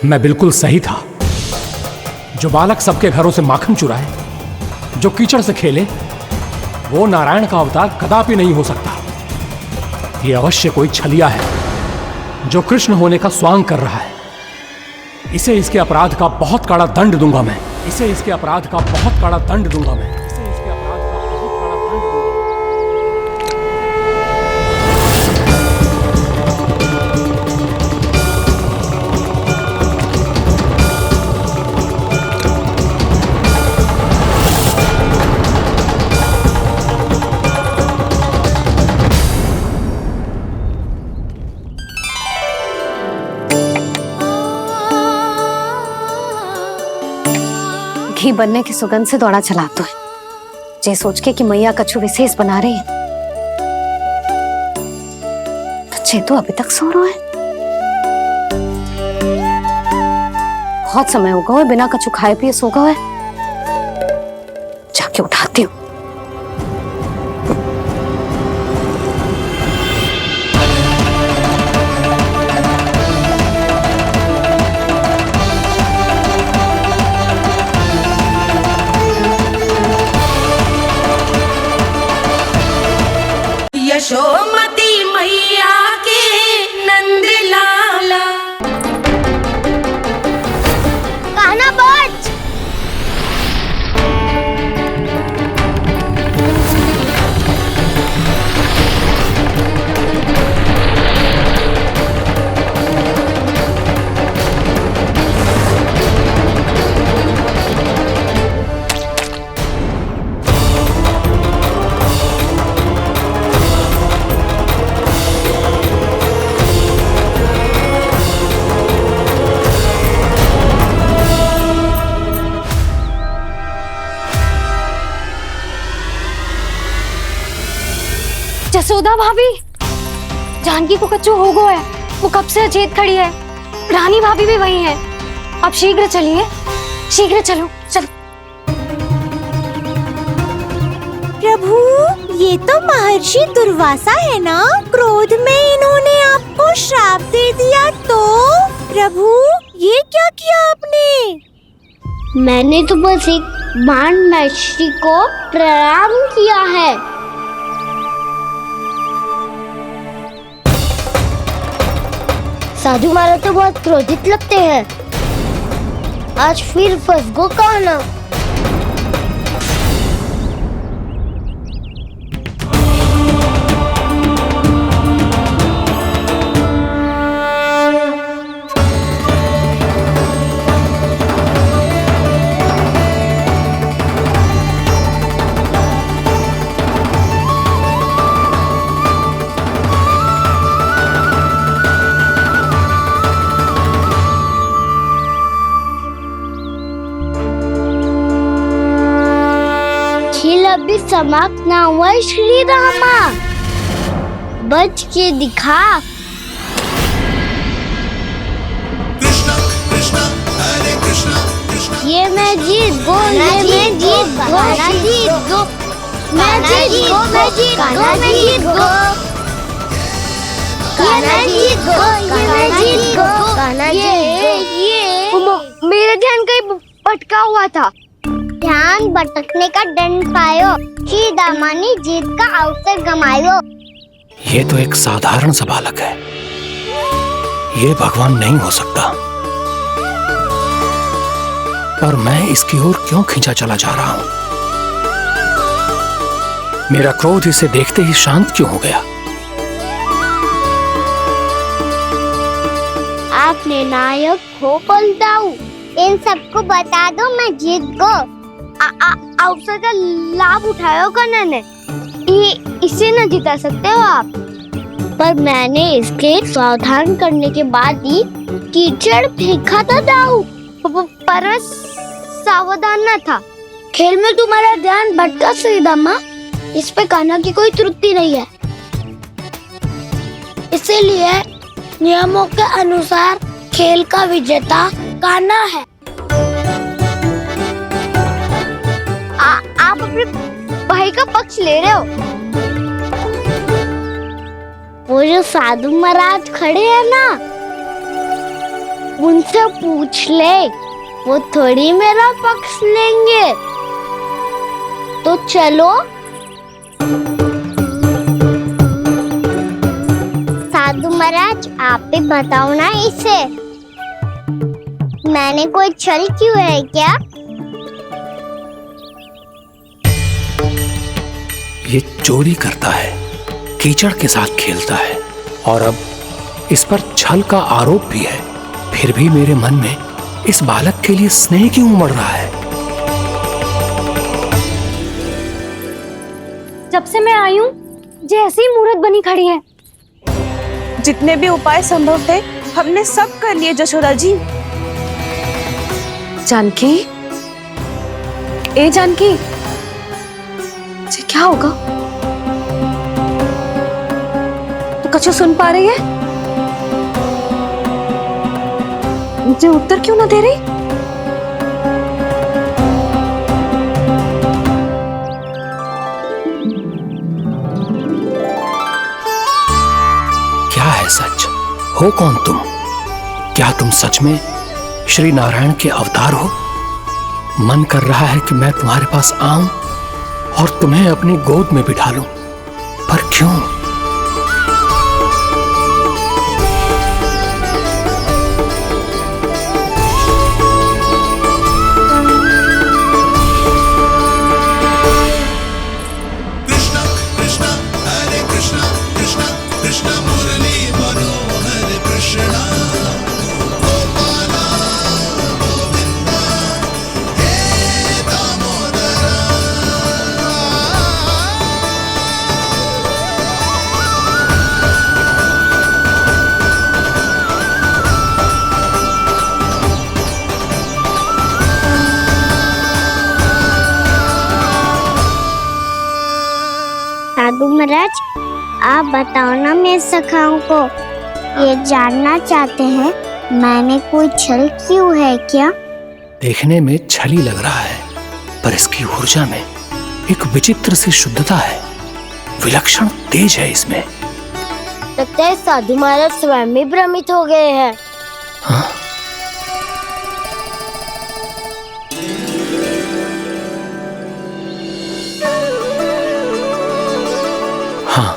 मैं बिल्कुल सही था। जो बालक सबके घरों से माखन चुराए, जो कीचड़ से खेले, वो नारायण का अवतार कदापि नहीं हो सकता। ये अवश्य कोई छलिया है जो कृष्ण होने का स्वांग कर रहा है। इसे इसके अपराध का बहुत कड़ा दंड दूंगा मैं। इसे इसके अपराध का बहुत कड़ा दंड दूंगा मैं। इसे इसके अपराध का बहुत कड़ा दंड दूंगा। घी बनने की सुगंध से दौड़ा चला तो है, जे सोच के कि मैया कछु विशेष बना रही है। बच्चे तो अभी तक सो रहे हैं। बहुत समय हो गया है बिना कछु खाए पिए सो गए। जाके उठाती हूँ। यशोमती मैया के नंद लाला। कान्हा बच। जसोदा भाभी, जानकी को कच्चू हो गया है। वो कब से अचेत खड़ी है। रानी भाभी भी वही है। अब शीघ्र चलिए, शीघ्र चलो चलो। प्रभु, ये तो महर्षि दुर्वासा है ना? क्रोध में इन्होंने आपको श्राप दे दिया तो? प्रभु, ये क्या किया आपने? मैंने तो बस एक बाण महर्षि को प्रणाम किया है। साधु महाराज तो बहुत क्रोधित लगते हैं। आज फिर फंस गो कान्हा। अभी समाप्त ना हुआ श्री रामा। बच के दिखा। कृष्णा कृष्णा हरे कृष्णा कृष्णा। ये मैं जीत गो, ये मैं जीत गो, जीत गो, मैं जीत गो, मैं जीत गो, मैं जीत गो, ये मैं जीत गो, ये मैं जीत गो, ये मेरा ध्यान कहीं भटका हुआ था। ध्यान भटकने का दंड पायो, श्री दामा ने जीत का अवसर गमायो। ये तो एक साधारण सा बालक है। ये भगवान नहीं हो सकता। पर मैं इसकी ओर क्यों खींचा चला जा रहा हूं? मेरा क्रोध इसे देखते ही शांत क्यों हो गया? आपने नायक हो पलटाऊ। इन सबको बता दो मैं जीत गो। अवसर का लाभ उठायो कन्हा ने। इसे न जिता सकते हो आप। पर मैंने इसके सावधान करने के बाद ही कीचड़ फेंका था दाऊ। पर सावधान न था। खेल में तुम्हारा ध्यान भटका श्रीदामा। इस पे कान्हा की कोई त्रुटि नहीं है। इसीलिए नियमों के अनुसार खेल का विजेता कान्हा है। आप अपने भाई का पक्ष ले रहे हो। वो जो साधु महाराज खड़े हैं ना, उनसे पूछ ले, वो थोड़ी मेरा पक्ष लेंगे। तो चलो। साधु महाराज, आप भी बताओ ना इसे, मैंने कोई छल क्यों है क्या? ये चोरी करता है, कीचड़ के साथ खेलता है और अब इस पर छल का आरोप भी है। फिर भी मेरे मन में इस बालक के लिए स्नेह क्यों उमड़ रहा है? जब से मैं आई हूँ जैसी ही मूर्त बनी खड़ी है। जितने भी उपाय संभव थे हमने सब कर लिए जशोदा जी। जानकी, ए जानकी, ये क्या होगा? तू कछु सुन पा रही है? मुझे उत्तर क्यों ना दे रही? क्या है सच? हो कौन तुम? क्या तुम सच में श्री नारायण के अवतार हो? मन कर रहा है कि मैं तुम्हारे पास आऊं और तुम्हें अपनी गोद में बिठा लूं, पर क्यों? कृष्ण कृष्ण हरे कृष्ण कृष्ण कृष्ण मुरली मनोहर कृष्ण गोपाला गोविंदा हे दामोदरा। साधु महाराज, आप बताओ ना मेरे सखाओं को, ये जानना चाहते हैं मैंने कोई छल क्यों है क्या? देखने में छली लग रहा है, पर इसकी ऊर्जा में एक विचित्र सी शुद्धता है, विलक्षण तेज है इसमें। लगता है साधु महाराज स्वयं भी भ्रमित हो गए हैं। हाँ? हाँ,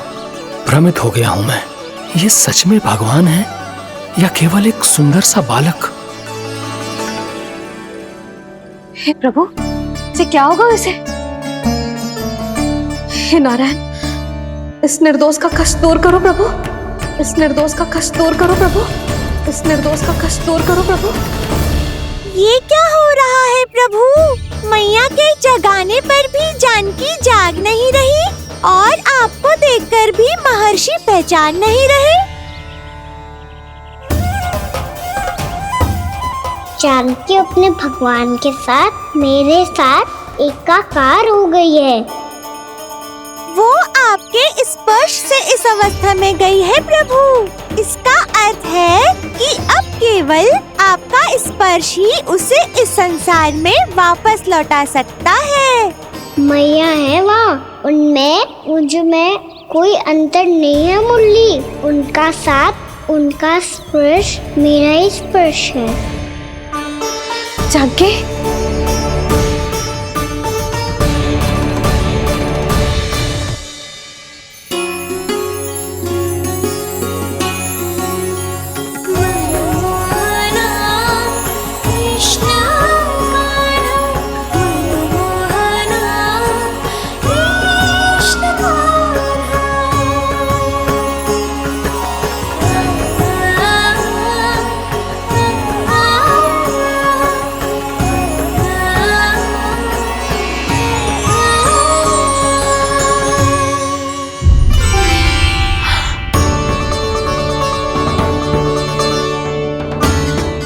भ्रमित हो गया हूं मैं। ये सच में भगवान है या केवल एक सुंदर सा बालक? हे प्रभु, ये क्या होगा इसे? हे नारायण, इस निर्दोष का कष्ट दूर करो प्रभु, इस निर्दोष का कष्ट दूर करो प्रभु, इस निर्दोष का कष्ट दूर करो प्रभु। ये क्या हो रहा है प्रभु? मैया के जगाने पर भी जानकी जाग नहीं रही और आपको देखकर भी महर्षि पहचान नहीं रहे। जानकी अपने भगवान के साथ मेरे साथ एकाकार हो गई है। वो आपके स्पर्श से इस अवस्था में गई है प्रभु। इसका अर्थ है कि अब केवल आपका स्पर्श ही उसे इस संसार में वापस लौटा सकता है। मैया है वहाँ, उनमें मुझ में कोई अंतर नहीं है मुरली। उनका साथ, उनका स्पर्श मेरा ही स्पर्श है। जानकी,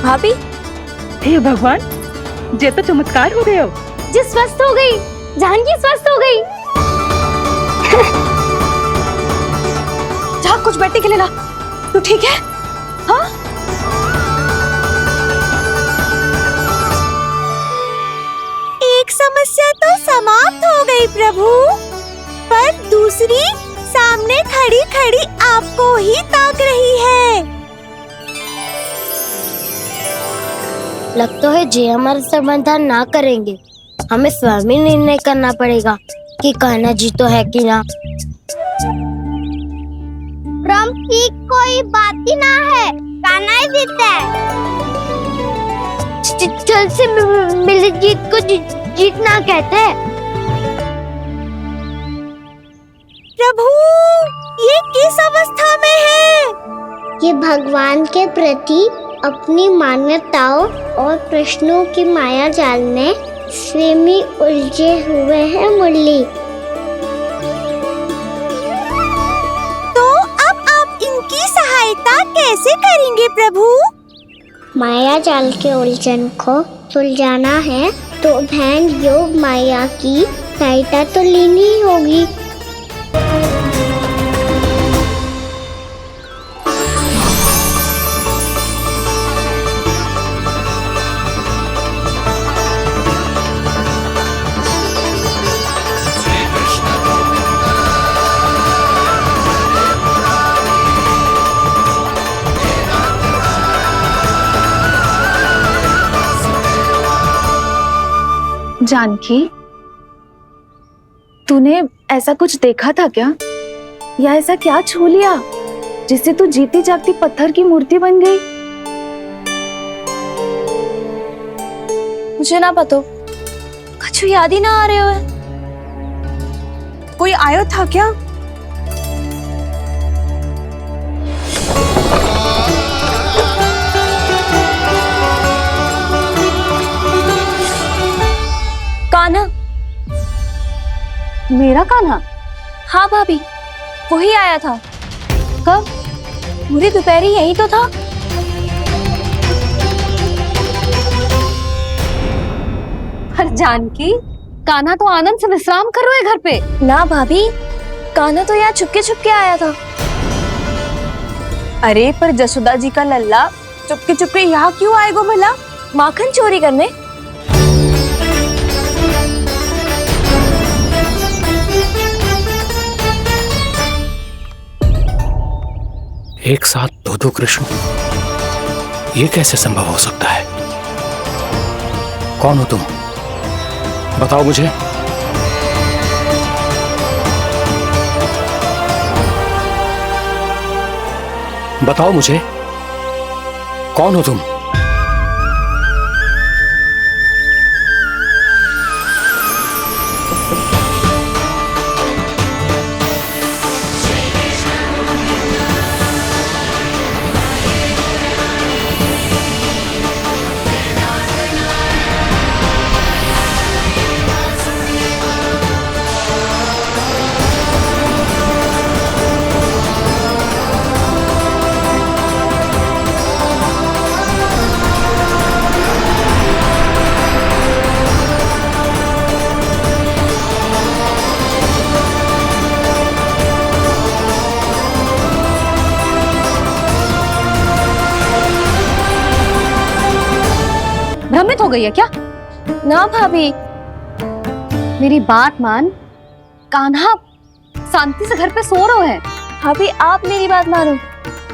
भाभी, हे भगवान, जे तो चमत्कार हो गए हो। जी स्वस्थ हो गई, जानकी स्वस्थ हो गई। जा कुछ बैठने के लिए ला। तू ठीक है? हाँ? एक समस्या तो समाप्त हो गई प्रभु, पर दूसरी सामने खड़ी खड़ी आपको ही ताक रही है। लगता है जे हमारा समाधान ना करेंगे। हमें स्वयं ही निर्णय करना पड़ेगा कि कान्हा जी तो है कि ना। ब्रह्म की कोई बात ही ना है, कान्हा ही जीतता है। छल से मिली जीत को जीतना कहते हैं। प्रभु, ये किस अवस्था में है? ये भगवान के प्रति अपनी मान्यताओं और प्रश्नों की माया जाल में स्वयं ही उलझे हुए हैं मुरली। तो अब आप इनकी सहायता कैसे करेंगे प्रभु? माया जाल के उलझन को सुलझाना है तो बहन योग माया की सहायता तो लेनी ही होगी। जानकी, तूने ऐसा कुछ देखा था क्या? या ऐसा क्या छू लिया जिससे तू जीती जागती पत्थर की मूर्ति बन गई? मुझे ना पता, कुछ याद ही ना आ रहे हो। कोई आयो था क्या? कान्हा। मेरा कान्हा? हाँ भाभी, वही आया था। कब? पूरी दोपहर यही तो था। पर जानकी, कान्हा तो आनंद से विश्राम कर रहे घर पे। ना भाभी, कान्हा तो यहाँ छुपके छुपके आया था। अरे पर जसोदा जी का लल्ला चुपके चुपके यहाँ क्यों आएगा भला? माखन चोरी करने? एक साथ दो कृष्ण, ये कैसे संभव हो सकता है? कौन हो तुम? बताओ मुझे। बताओ मुझे, कौन हो तुम? भ्रमित हो गई है क्या? ना भाभी, मेरी बात मान, कान्हा शांति से घर पे सो रहे हैं। भाभी आप मेरी बात मानो,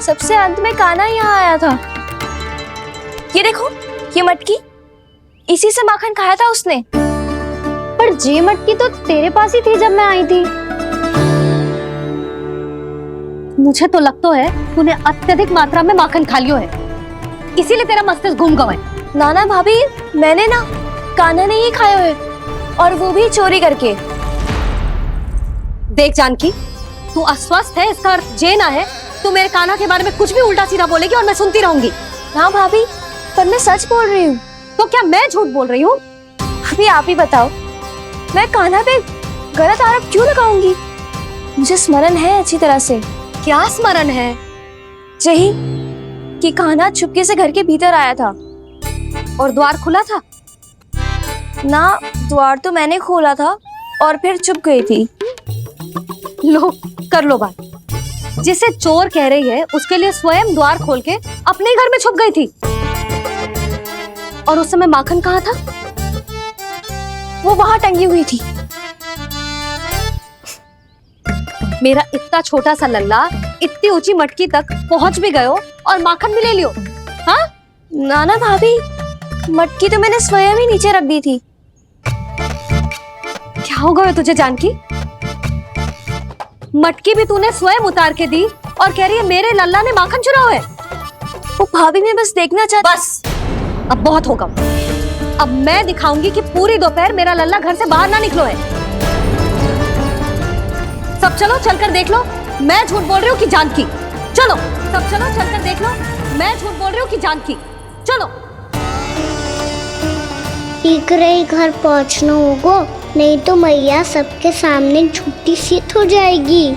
सबसे अंत में कान्हा यहाँ आया था। ये देखो, ये मटकी, इसी से माखन खाया था उसने। पर जे मटकी तो तेरे पास ही थी जब मैं आई थी। मुझे तो लगता है तूने अत्यधिक मात्रा में माखन खा लियो है, इसीलिए तेरा मस्तिष्क घूम गया है। नाना भाभी, मैंने ना, कान्हा ने ही खाया है, और वो भी चोरी करके। देख जानकी, तू अस्वस्थ है, इसका अर्थ जे ना है तू मेरे कान्हा के बारे में कुछ भी उल्टा सीधा बोलेगी और मैं सुनती रहूंगी। ना भाभी, पर मैं सच बोल रही हूँ। तो क्या मैं झूठ बोल रही हूँ? भाभी आप ही बताओ, मैं कान्हा पे गलत आरोप क्यों लगाऊंगी? मुझे स्मरण है अच्छी तरह से। क्या स्मरण है? यही कि कान्हा चुपके से घर के भीतर आया था। और द्वार खुला था? ना, द्वार तो मैंने खोला था और फिर चुप गई थी। लो, कर लो बात। जिसे चोर कह रही है उसके लिए स्वयं द्वार खोल के अपने घर में छुप गई थी। और उस समय माखन कहाँ था? वो वहां टंगी हुई थी। मेरा इतना छोटा सा लल्ला इतनी ऊंची मटकी तक पहुंच भी गयो और माखन भी ले लियो। हाँ? नाना भाभी, मटकी तो मैंने स्वयं ही नीचे रख दी थी। क्या हो गया तुझे जानकी? मटकी भी तूने स्वयं उतार के दी और कह रही है मेरे लल्ला ने माखन चुराया है। वो भाभी मैं बस देखना चाहती। बस अब बहुत होगा। अब मैं दिखाऊंगी कि पूरी दोपहर मेरा लल्ला घर से बाहर ना निकलो है। सब चलो चलकर देख लो मैं झूठ बोल रही हूँ कि जानकी। चलो सब चलो चलकर देख लो मैं झूठ बोल रही हूँ कि जानकी। चलो शीघ्र ही घर पहुंचना होगा, नहीं तो मैया सबके सामने झूठी सिद्ध हो जाएगी।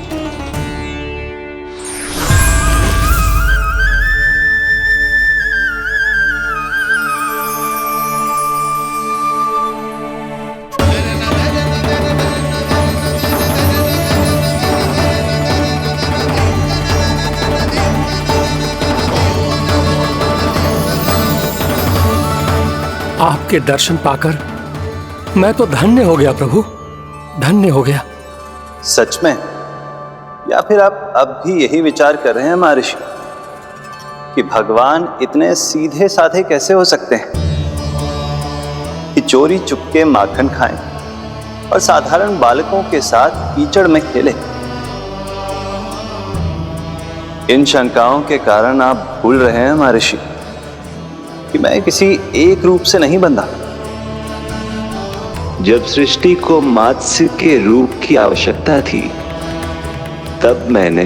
आपके दर्शन पाकर मैं तो धन्य हो गया प्रभु, धन्य हो गया। सच में? या फिर आप अब भी यही विचार कर रहे हैं महर्षि कि भगवान इतने सीधे साधे कैसे हो सकते हैं कि चोरी चुपके माखन खाएं और साधारण बालकों के साथ कीचड़ में खेलें? इन शंकाओं के कारण आप भूल रहे हैं महर्षि कि मैं किसी एक रूप से नहीं बंधा। जब सृष्टि को मत्स्य के रूप की आवश्यकता थी तब मैंने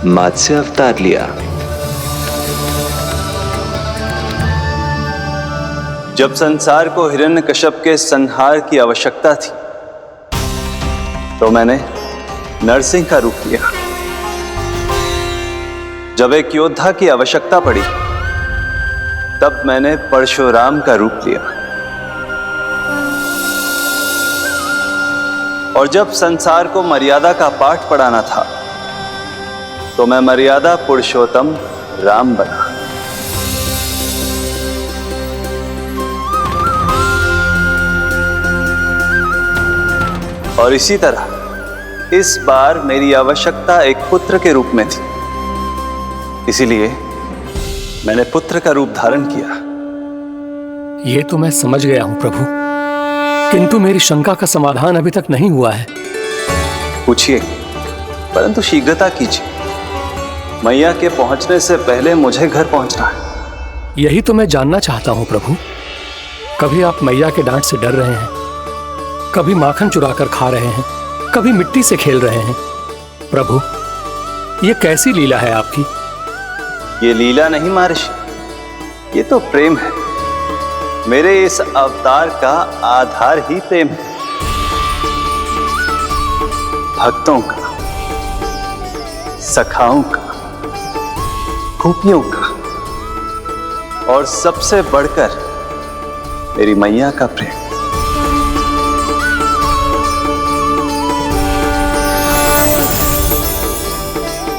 मत्स्य अवतार लिया। जब संसार को हिरण्यकश्यप के संहार की आवश्यकता थी तो मैंने नरसिंह का रूप लिया। जब एक योद्धा की आवश्यकता पड़ी तब मैंने परशुराम का रूप लिया। और जब संसार को मर्यादा का पाठ पढ़ाना था तो मैं मर्यादा पुरुषोत्तम राम बना। और इसी तरह इस बार मेरी आवश्यकता एक पुत्र के रूप में थी, इसीलिए मैंने पुत्र का रूप धारण किया। ये तो मैं समझ गया हूं प्रभु, किंतु मेरी शंका का समाधान अभी तक नहीं हुआ है। पूछिए, परंतु शीघ्रता कीजिए। मैया के पहुंचने से पहले मुझे घर पहुंचना है। यही तो मैं जानना चाहता हूं प्रभु। कभी आप मैया के डांट से डर रहे हैं, कभी माखन चुरा कर खा रहे हैं, कभी मिट्टी से खेल रहे हैं। प्रभु, ये कैसी लीला है आपकी? ये लीला नहीं महर्षि, ये तो प्रेम है। मेरे इस अवतार का आधार ही प्रेम है। भक्तों का, सखाओं का, गोपियों का और सबसे बढ़कर मेरी मैया का प्रेम।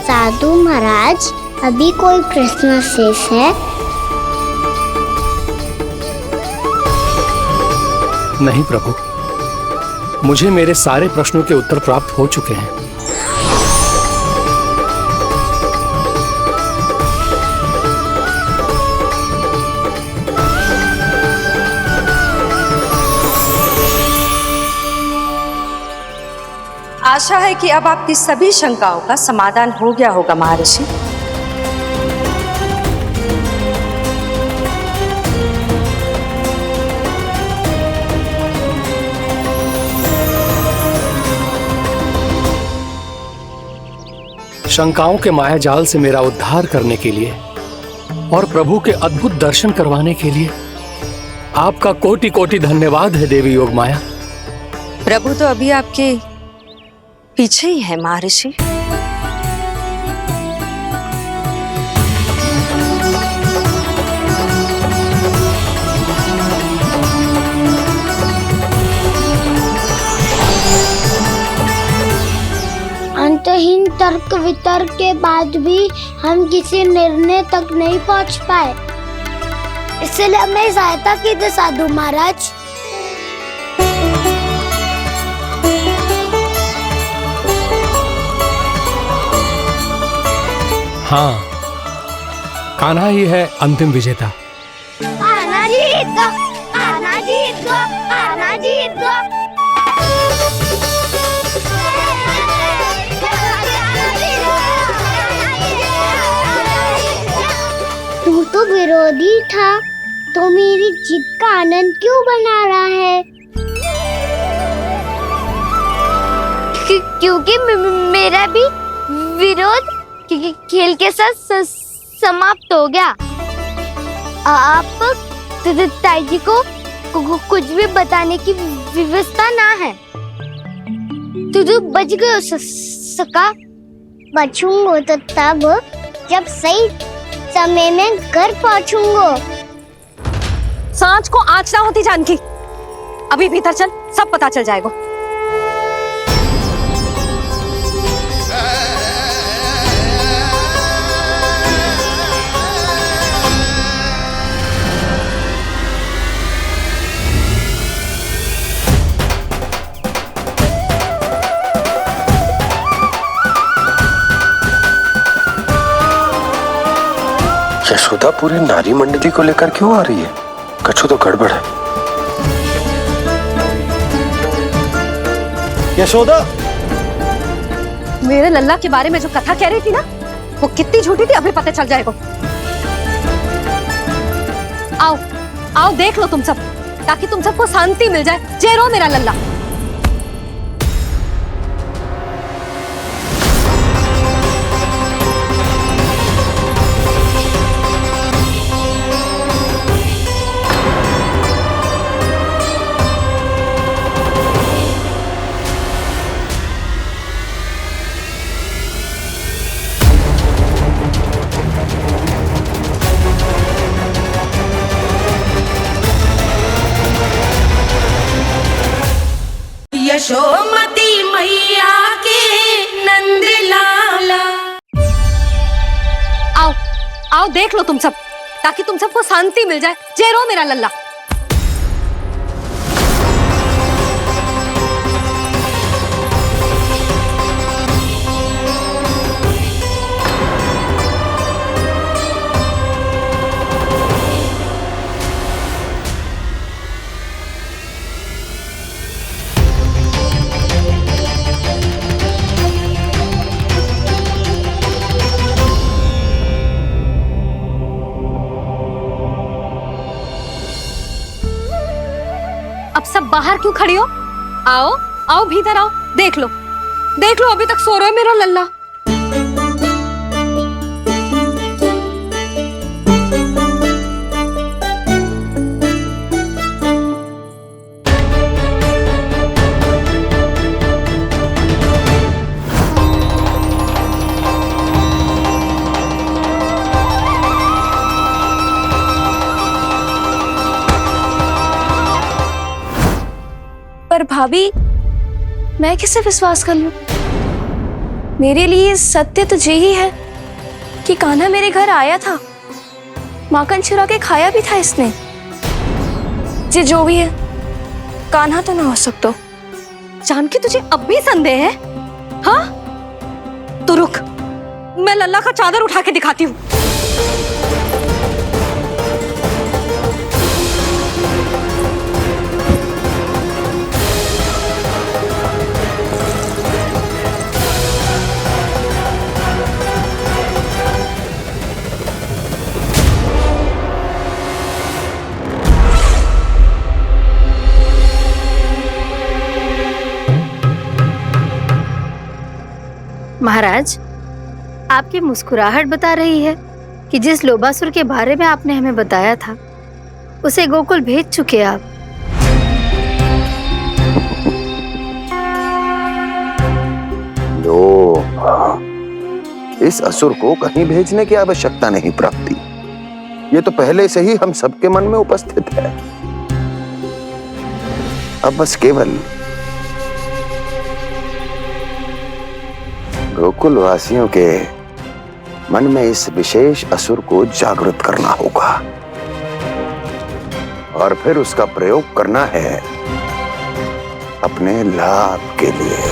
साधु महाराज, अभी कोई प्रश्न शेष है? नहीं प्रभु, मुझे मेरे सारे प्रश्नों के उत्तर प्राप्त हो चुके हैं। आशा है कि अब आपकी सभी शंकाओं का समाधान हो गया होगा महर्षि। शंकाओं के मायाजाल से मेरा उद्धार करने के लिए और प्रभु के अद्भुत दर्शन करवाने के लिए आपका कोटि कोटि धन्यवाद है देवी योगमाया। प्रभु तो अभी आपके पीछे ही है महर्षि। अंतहीन तर्क वितर्क के बाद भी हम किसी निर्णय तक नहीं पहुंच पाए, इसलिए हमें सहायता कीजिए साधु महाराज। हाँ, कान्हा ही है अंतिम विजेता। कान्हा जी तो जीत गो, कान्हा जीत गो। तू तो विरोधी था, तो मेरी जीत का आनंद क्यों बना रहा है? क्योंकि मेरा भी विरोध खेल के साथ समाप्त हो गया। आप ताई जी को कुछ भी बताने की व्यवस्था ना है। तू बच गयो सका। बचूंगो तो तब जब सही समय में घर पहुंचूंगो। सांच को आँच ना होती जानकी। अभी भीतर चल, सब पता चल जाएगा। यशोदा पूरी नारी मंडली को लेकर क्यों आ रही है? कछु तो गड़बड़ है। यशोदा, मेरे लल्ला के बारे में जो कथा कह रही थी ना, वो कितनी झूठी थी अभी पता चल जाएगा। आओ आओ देख लो तुम सब, ताकि तुम सबको शांति मिल जाए। जय रो मेरा लल्ला। यशोमती मैया के नंद लाला। आओ आओ देख लो तुम सब, ताकि तुम सबको शांति मिल जाए। जय रो मेरा लल्ला। अब सब बाहर क्यों खड़ी हो? आओ आओ भीतर आओ। देख लो अभी तक सो रहा है मेरा लल्ला। पर भाभी, मैं किसे विश्वास कर लूं? मेरे लिए सत्य तो यही है कि कान्हा मेरे घर आया था, माखन चुरा के खाया भी था इसने। जो भी है, कान्हा तो ना हो सकता। जानकी तुझे अब भी संदेह है? हाँ तो रुक, मैं लल्ला का चादर उठा के दिखाती हूँ। महाराज, आपकी मुस्कुराहट बता रही है कि जिस लोभासुर के बारे में आपने हमें बताया था, उसे गोकुल भेज चुके आप। लोभ, इस असुर को कहीं भेजने की आवश्यकता नहीं प्राप्ति। ये तो पहले से ही हम सबके मन में उपस्थित है। अब बस केवल गोकुल वासियों के मन में इस विशेष असुर को जागृत करना होगा और फिर उसका प्रयोग करना है अपने लाभ के लिए।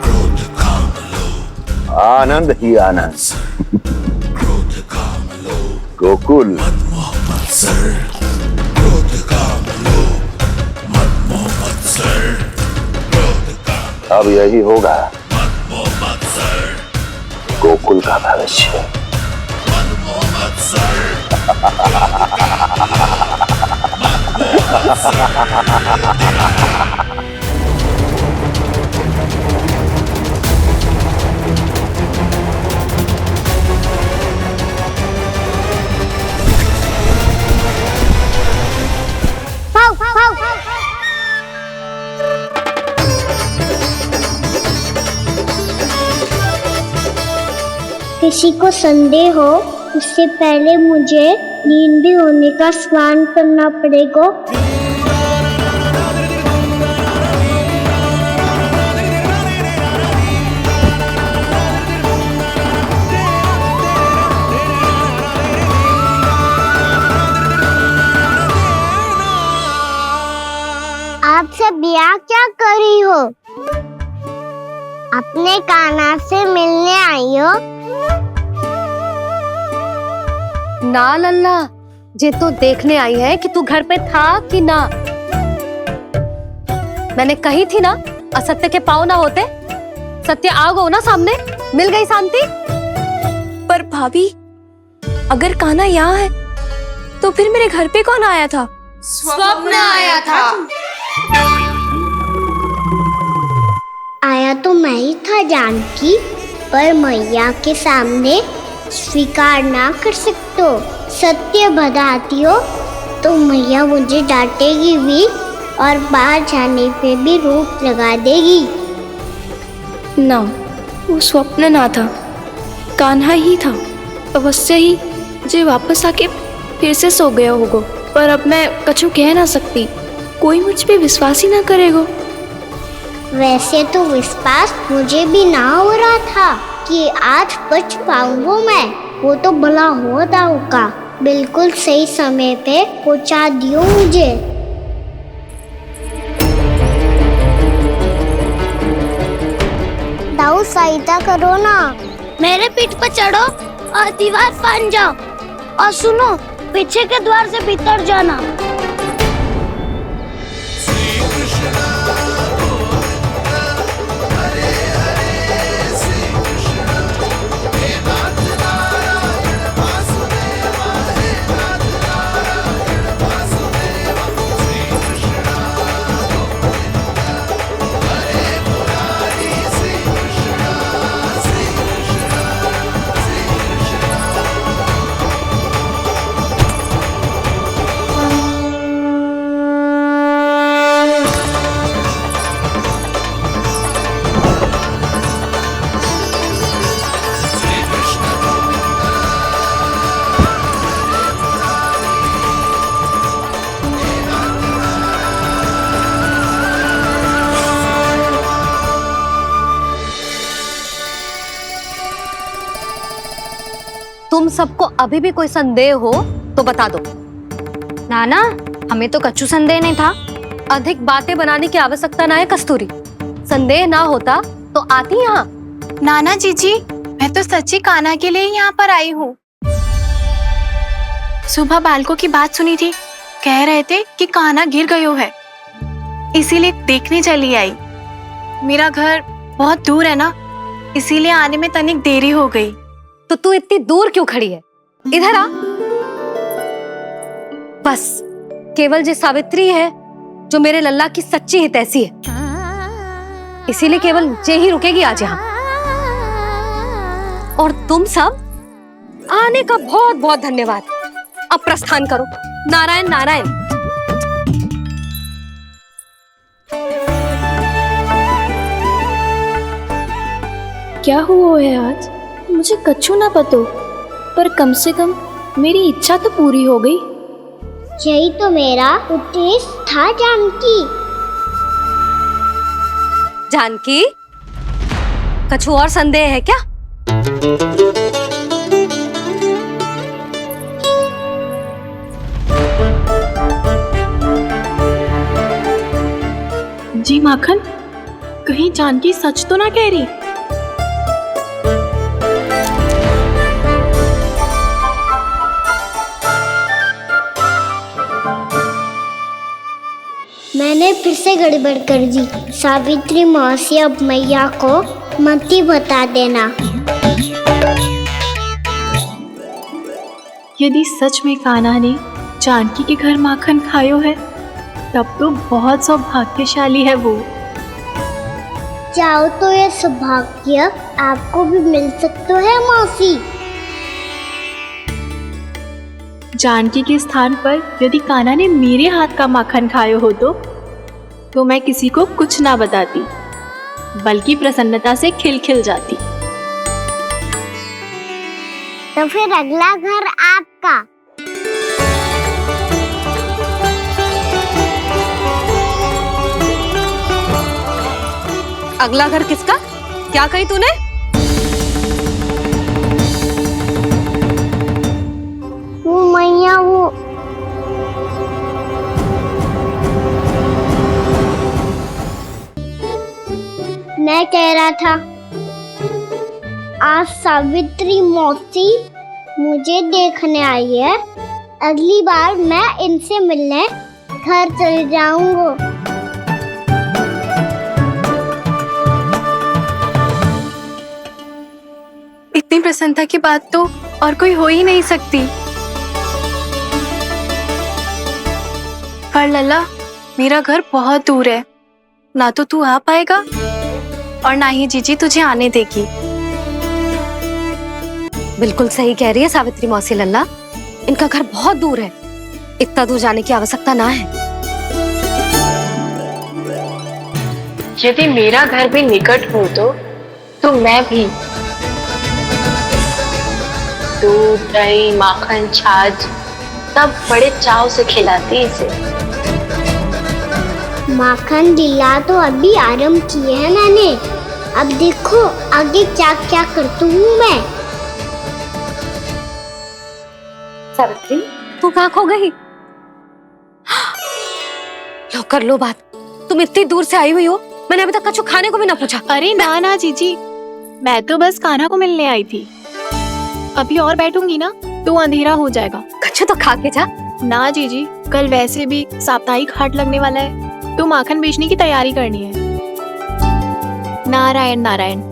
क्रोध आनंद ही आनंद। गोकुल अब यही होगा गोकुल का भविष्य। भाव भाव किसी को संदेह हो उससे पहले मुझे नींद भी होने का स्नान करना पड़ेगा। आप सब यहाँ क्या कर रही हो? अपने कान्हा से मिलने आई हो? ना लल्ला, जे तो देखने आई है कि तू घर पे था कि ना। मैंने कही थी ना, असत्य के पाँव ना होते। सत्य आ गो ना सामने, मिल गई शांति। पर भाभी, अगर कान्हा यहाँ है तो फिर मेरे घर पे कौन आया था? स्वप्न आया था। आया तो मैं ही था जानकी, पर मैया के सामने स्वीकार ना कर सकते हो। सत्य बताती हो तो मैया मुझे डांटेगी भी और बाहर जाने पे भी रोक लगा देगी। ना, वो स्वप्न ना था, कान्हा ही था। अवश्य ही मुझे वापस आके फिर से सो गया होगा। पर अब मैं कछु कह ना सकती, कोई मुझ पे विश्वास ही ना करेगा। वैसे तो विश्वास मुझे भी ना हो रहा था कि आज बच पाऊंगा मैं। वो तो भला हो दाऊ का बिल्कुल सही समय पे पहुंचा दियो मुझे। दाऊ सहायता करो ना, मेरे पीठ पर चढ़ो और दीवार फाड़ जाओ। और सुनो, पीछे के द्वार से भीतर जाना। तुम सबको अभी भी कोई संदेह हो तो बता दो। नाना, हमें तो कच्चू संदेह नहीं था। अधिक बातें बनाने की आवश्यकता ना है कस्तूरी। संदेह ना होता तो आती यहाँ। नाना जीजी, मैं तो सच्ची कान्हा के लिए यहाँ पर आई हूँ। सुबह बालकों की बात सुनी थी, कह रहे थे कि कान्हा गिर गयो है, इसीलिए देखने चली आई। मेरा घर बहुत दूर है ना, इसीलिए आने में तनिक देरी हो गई। तो तू इतनी दूर क्यों खड़ी है? इधर आ। बस केवल जे सावित्री है जो मेरे लल्ला की सच्ची हितैषी है, इसीलिए केवल जे ही रुकेगी आज यहाँ। और तुम सब आने का बहुत बहुत धन्यवाद। अब प्रस्थान करो। नारायण नारायण। क्या हुआ है आज? मुझे कछु ना पतो, पर कम से कम मेरी इच्छा तो पूरी हो गई। यही तो मेरा उद्देश्य था जानकी। जानकी, कछु और संदेह है क्या? जी माखन, कहीं जानकी सच तो ना कह रही? मैंने फिर से गड़बड़ कर दी। सावित्री मौसी अब मैया को मत ही बता देना। यदि सच में कान्हा ने जानकी के घर माखन खायो है, तब तो बहुत सौभाग्यशाली है वो। चाहो तो ये सौभाग्य आपको भी मिल सकता है मौसी। जानकी के स्थान पर यदि कान्हा ने मेरे हाथ का माखन खायो हो तो मैं किसी को कुछ ना बताती, बल्कि प्रसन्नता से खिलखिल जाती। तो फिर अगला घर आपका। अगला घर किसका? क्या कही तूने? वो मैया वो मैं कह रहा था, आज सावित्री मौसी मुझे देखने आई है। अगली बार मैं इनसे मिलने घर चले जाऊंगा। इतनी प्रसन्नता की बात तो और कोई हो ही नहीं सकती। पर लल्ला, मेरा घर बहुत दूर है, ना तो तू आ पाएगा और ना ही जीजी तुझे आने देगी। बिल्कुल सही कह रही है सावित्री मौसी लल्ला, इनका घर बहुत दूर है, इतना दूर जाने की आवश्यकता ना है। यदि मेरा घर भी निकट हो तो मैं भी दूध, दही, माखन, छाछ सब बड़े चाव से खिलाती इसे। माखन दिला तो अभी आरंभ किए हैं मैंने, अब देखो आगे क्या क्या करती हूँ मैं। सावित्री, तू कहाँ खो गई? लो कर लो बात, तुम इतनी दूर से आई हुई हो, मैंने अभी तक कछु खाने को भी ना पूछा। अरे ना ना जीजी, मैं तो बस कान्हा को मिलने आई थी। अभी और बैठूंगी ना तो अंधेरा हो जाएगा। कछु तो खा के जा। ना जीजी, कल वैसे भी साप्ताहिक हाट लगने वाला है, तो माखन बेचने की तैयारी करनी है। नारायण नारायण।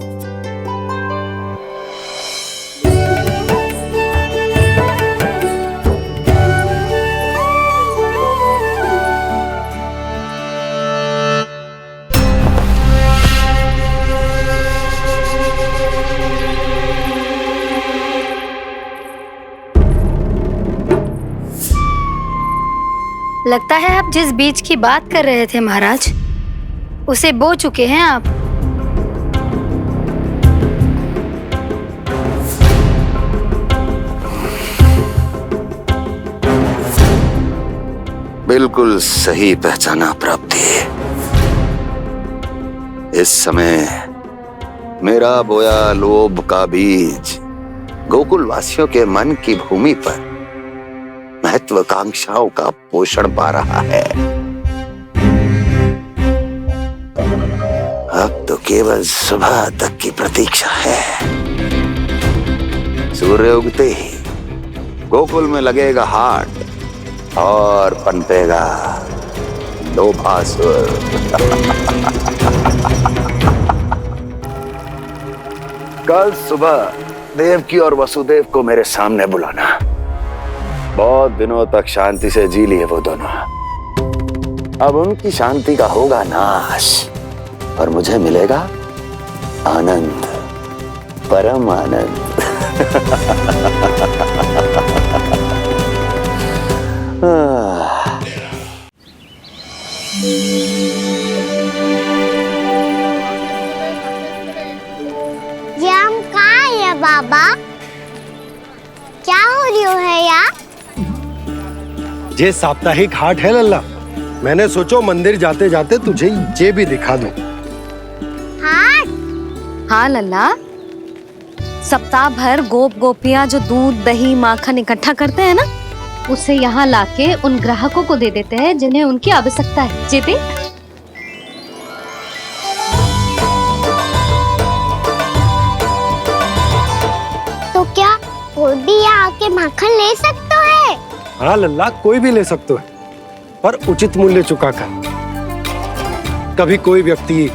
लगता है आप जिस बीज की बात कर रहे थे महाराज, उसे बो चुके हैं आप। बिल्कुल सही पहचाना प्राप्ति। इस समय मेरा बोया लोभ का बीज गोकुल वासियों के मन की भूमि पर महत्वाकांक्षाओं का पोषण पा रहा है। अब तो केवल सुबह तक की प्रतीक्षा है। सूर्य उगते ही गोकुल में लगेगा हाट और पनपेगा लोभासुर। कल सुबह देवकी और वसुदेव को मेरे सामने बुलाना। बहुत दिनों तक शांति से जी लिए वो दोनों, अब उनकी शांति का होगा नाश और मुझे मिलेगा आनंद, परम आनंद। ये हम कहाँ है बाबा? क्या हो रही है यार? ये साप्ताहिक हाट है लल्ला, मैंने सोचो मंदिर जाते जाते तुझे ये भी दिखा दूं। हाट? हाँ लल्ला, सप्ताह भर गोप गोपियां जो दूध, दही, माखन इकट्ठा करते हैं ना, उसे यहाँ लाके उन ग्राहकों को दे देते हैं जिन्हें उनकी आवश्यकता है। जीती? तो क्या कोई भी यहाँ आके माखन ले सकता है? हाँ लल्ला, कोई भी ले सकते हो, पर उचित मूल्य चुका कर। कभी कोई व्यक्ति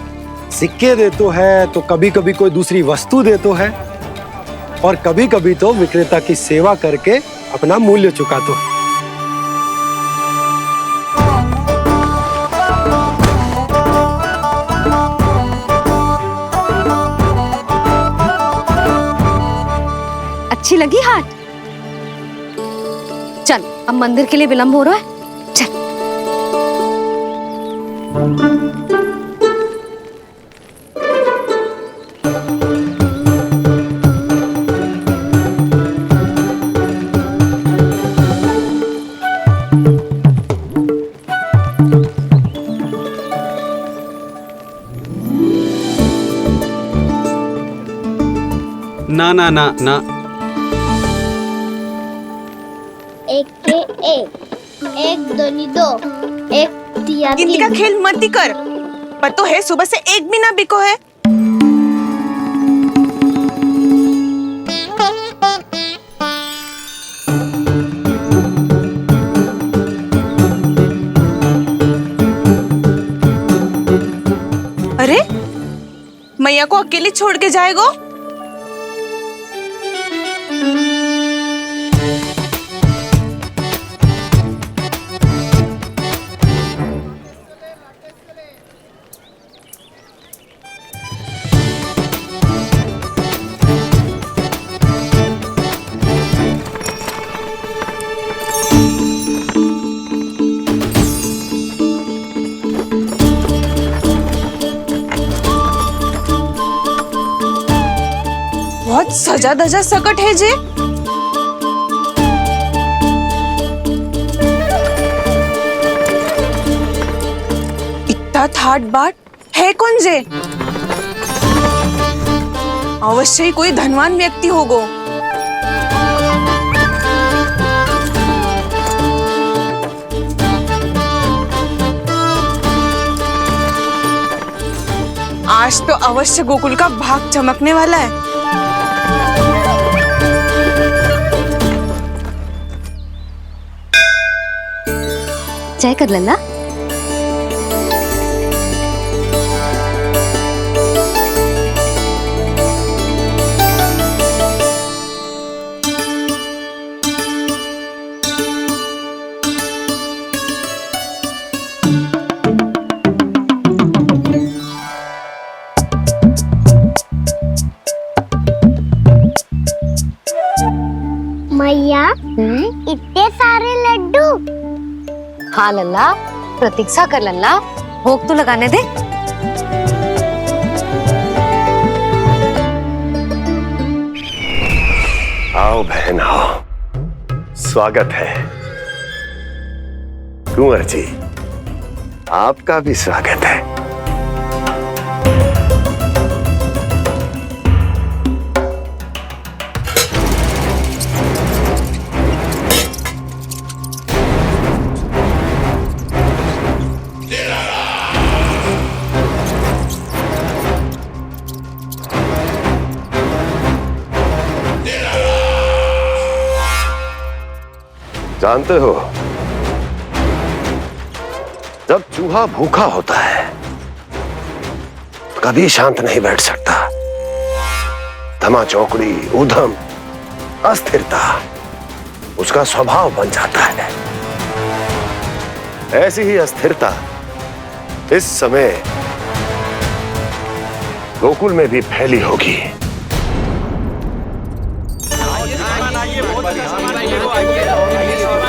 सिक्के दे तो है, तो कभी कभी कोई दूसरी वस्तु दे तो है, और कभी कभी तो विक्रेता की सेवा करके अपना मूल्य चुका तो है। अच्छी लगी हाट? चल, अब मंदिर के लिए विलंब हो रहा है, चल। ना ना ना ना, एक के एक दोनी दो, एक तिया गिनती का खेल मत ही कर। पतो है सुबह से एक भी ना बिको है। अरे मैया को अकेले छोड़ के जाएगो? बहुत सजा धजा सकट है जे। इतना ठाट बाट है कौन जे? अवश्य ही कोई धनवान व्यक्ति होगो। आज तो अवश्य गोकुल का भाग चमकने वाला है। चाय कर लल्ला। मैया, इतने सारे लड्डू। हाँ लल्ला, प्रतीक्षा कर लल्ला, भोग तो लगाने दे। आओ बहन आओ, स्वागत है। कुंवर जी, आपका भी स्वागत है। जानते हो, जब चूहा भूखा होता है कभी शांत नहीं बैठ सकता। धमा चौकड़ी, उधम, अस्थिरता उसका स्वभाव बन जाता है। ऐसी ही अस्थिरता इस समय गोकुल में भी फैली होगी।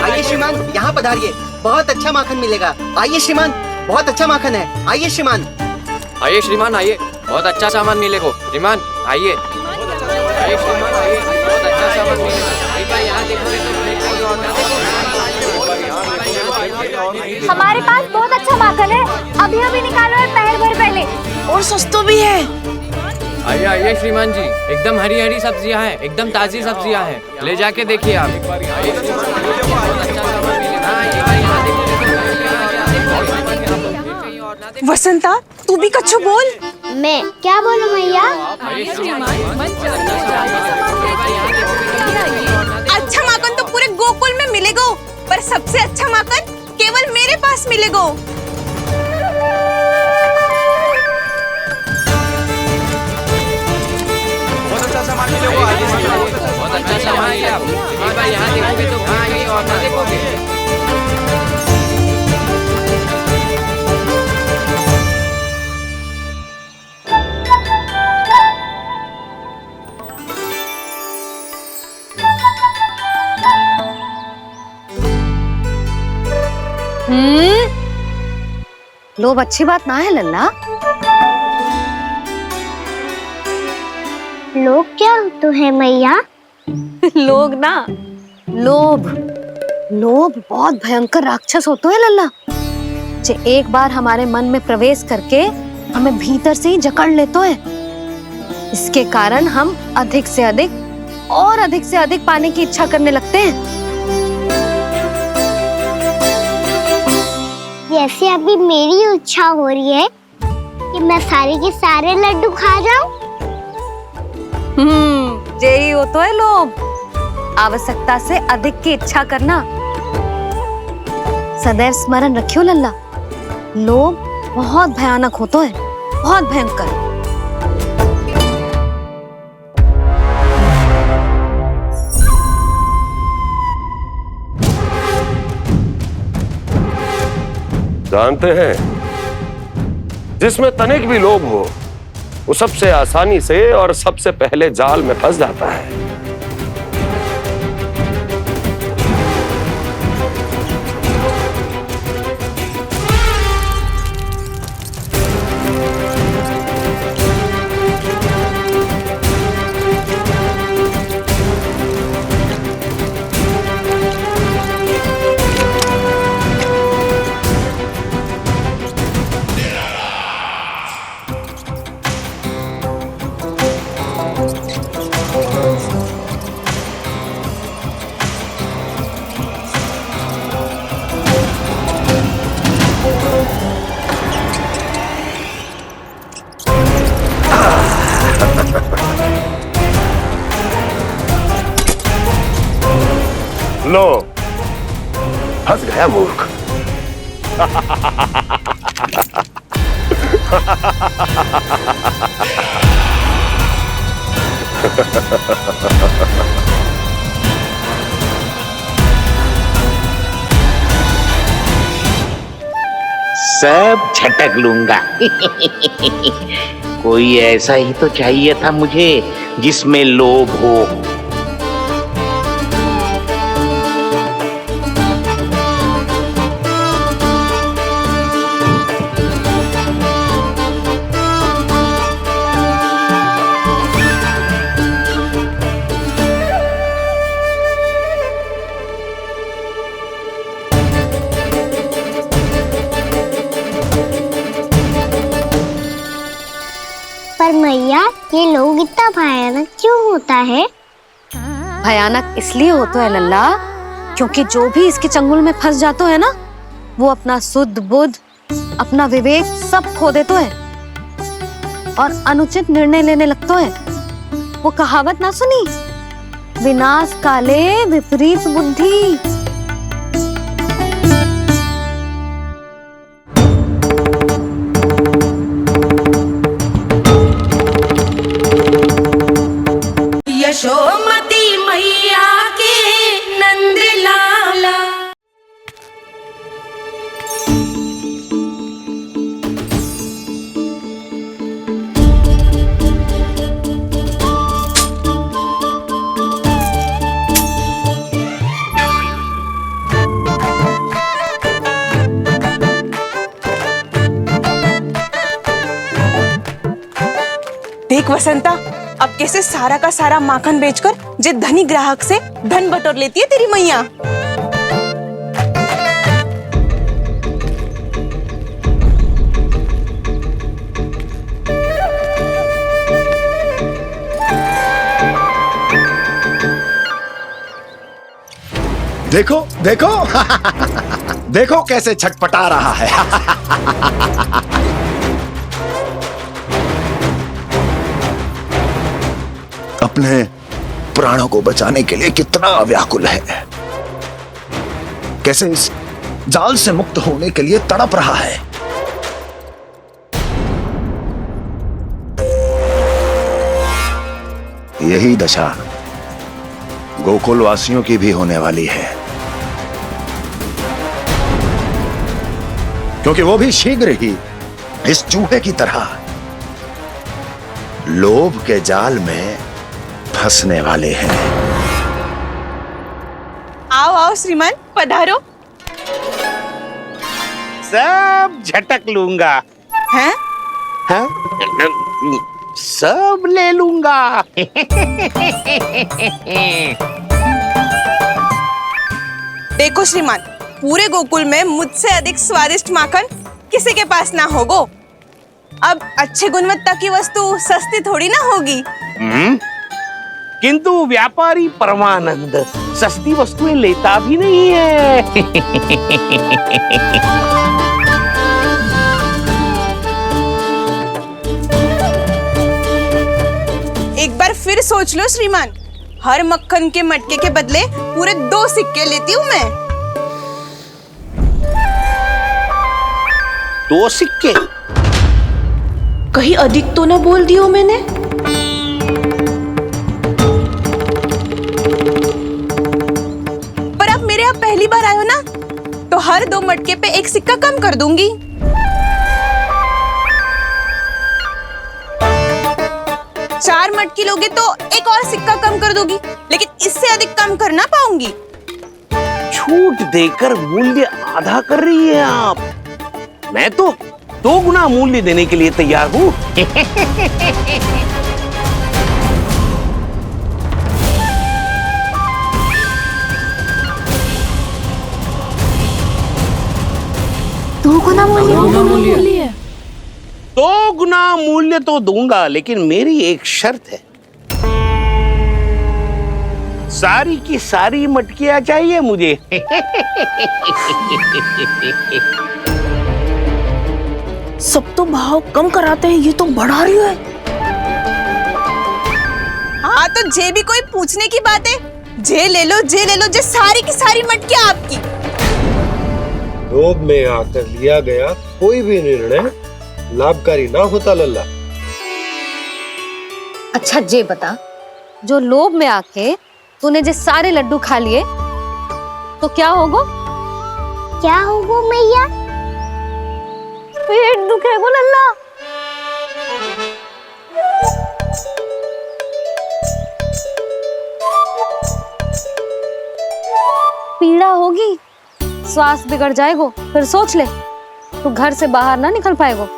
आइए श्रीमान, यहाँ पधारिए, बहुत अच्छा माखन मिलेगा। आइए श्रीमान, बहुत अच्छा माखन है। आइए श्रीमान। आइए श्रीमान, आइए, बहुत अच्छा सामान मिलेगा। श्रीमान आइए, आइए श्रीमान, आइए, बहुत अच्छा सामान मिलेगा। एक बार यहाँ देखोगे तो हमारे पास बहुत अच्छा माखन है, अभी अभी निकालो है, पहर भर पहले। और सस्ता भी है। आइए आइए श्रीमान जी, एकदम हरी हरी सब्जियां हैं, एकदम ताजी सब्जियां हैं, ले जाके देखिए आप। वसंता, तू भी कच्छु बोल। मैं क्या बोलूं मैया? अच्छा माखन तो पूरे गोकुल में मिलेगा, पर सबसे अच्छा माखन केवल मेरे पास मिलेगा। अच्छा सामान मिलेगा। एक बार यहाँ देखोगे तो कहाँ कहीं और ना देखोगे। लोभ अच्छी बात ना है लल्ला। लोग क्या तो है मैया? लोग ना, लोभ। लोभ बहुत भयंकर राक्षस होता है लल्ला, जो एक बार हमारे मन में प्रवेश करके हमें भीतर से ही जकड़ लेता है। इसके कारण हम अधिक से अधिक और अधिक से अधिक पाने की इच्छा करने लगते हैं। जैसे अभी मेरी इच्छा हो रही है कि मैं सारे के सारे लड्डू खा जाऊं। यही होता है लोभ, आवश्यकता से अधिक की इच्छा करना। सदैव स्मरण रखियो लल्ला, लोभ बहुत भयानक होता है, बहुत भयंकर। जानते हैं, जिसमें तनिक भी लोभ हो वो सबसे आसानी से और सबसे पहले जाल में फंस जाता है। लो, फंस गया मूर्ख। सब झटक लूंगा। कोई ऐसा ही तो चाहिए था मुझे जिसमें लोभ हो। पर मैया, ये लोग इतना भयानक क्यों होता है? भयानक इसलिए होता है लल्ला, क्योंकि जो भी इसके चंगुल में फंस जाता है ना, वो अपना शुद्ध बुद्ध, अपना विवेक सब खो देता है और अनुचित निर्णय लेने लगता है। वो कहावत ना सुनी, विनाश काले विपरीत बुद्धि। यशोमती मैया के नंद लाला। देख वसंता, अब कैसे सारा का सारा माखन बेचकर जे धनी ग्राहक से धन बटोर लेती है तेरी मैया। देखो देखो देखो कैसे छटपटा रहा है। अपने प्राणों को बचाने के लिए कितना व्याकुल है, कैसे इस जाल से मुक्त होने के लिए तड़प रहा है। यही दशा गोकुल वासियों की भी होने वाली है, क्योंकि वो भी शीघ्र ही इस चूहे की तरह लोभ के जाल में फंसने वाले हैं। आओ आओ श्रीमान, पधारो। सब झटक लूंगा। हैं? हाँ? सब ले लूंगा। देखो श्रीमान, पूरे गोकुल में मुझसे अधिक स्वादिष्ट माखन किसी के पास ना होगो। अब अच्छे गुणवत्ता की वस्तु सस्ती थोड़ी ना होगी। किंतु व्यापारी परमानंद सस्ती वस्तुएं लेता भी नहीं है। एक बार फिर सोच लो श्रीमान, हर मक्खन के मटके के बदले पूरे 2 सिक्के लेती हूँ मैं। 2 सिक्के? कहीं अधिक तो ना बोल दियो मैंने? पर आप मेरे यहाँ पहली बार आए हो ना, तो हर 2 मटके पे 1 सिक्का कम कर दूंगी। चार मटकी लोगे तो 1 और सिक्का कम कर दोगी, लेकिन इससे अधिक कम कर ना पाऊंगी। छूट देकर मूल्य आधा कर रही है आप। मैं तो 2 गुना मूल्य देने के लिए तैयार हूँ। दो गुना मूल्य? 2 गुना मूल्य तो दूंगा, लेकिन मेरी एक शर्त है। सारी की सारी मटकियां चाहिए मुझे। सब तो भाव कम कराते हैं, ये तो बढ़ा रही है। हाँ तो जे भी कोई पूछने की बात है, जे ले लो, जे सारी की सारी मटकियां आपकी। लोभ में आकर लिया गया कोई भी निर्णय लाभकारी ना होता लल्ला। अच्छा जे बता, जो लोभ में आके तूने जो सारे लड्डू खा लिए तो क्या होगा? क्या होगा मैया? पेट दुखेगा लल्ला। पीड़ा होगी, स्वास्थ्य बिगड़ जाएगा, फिर सोच ले, तू घर से बाहर ना निकल पाएगा।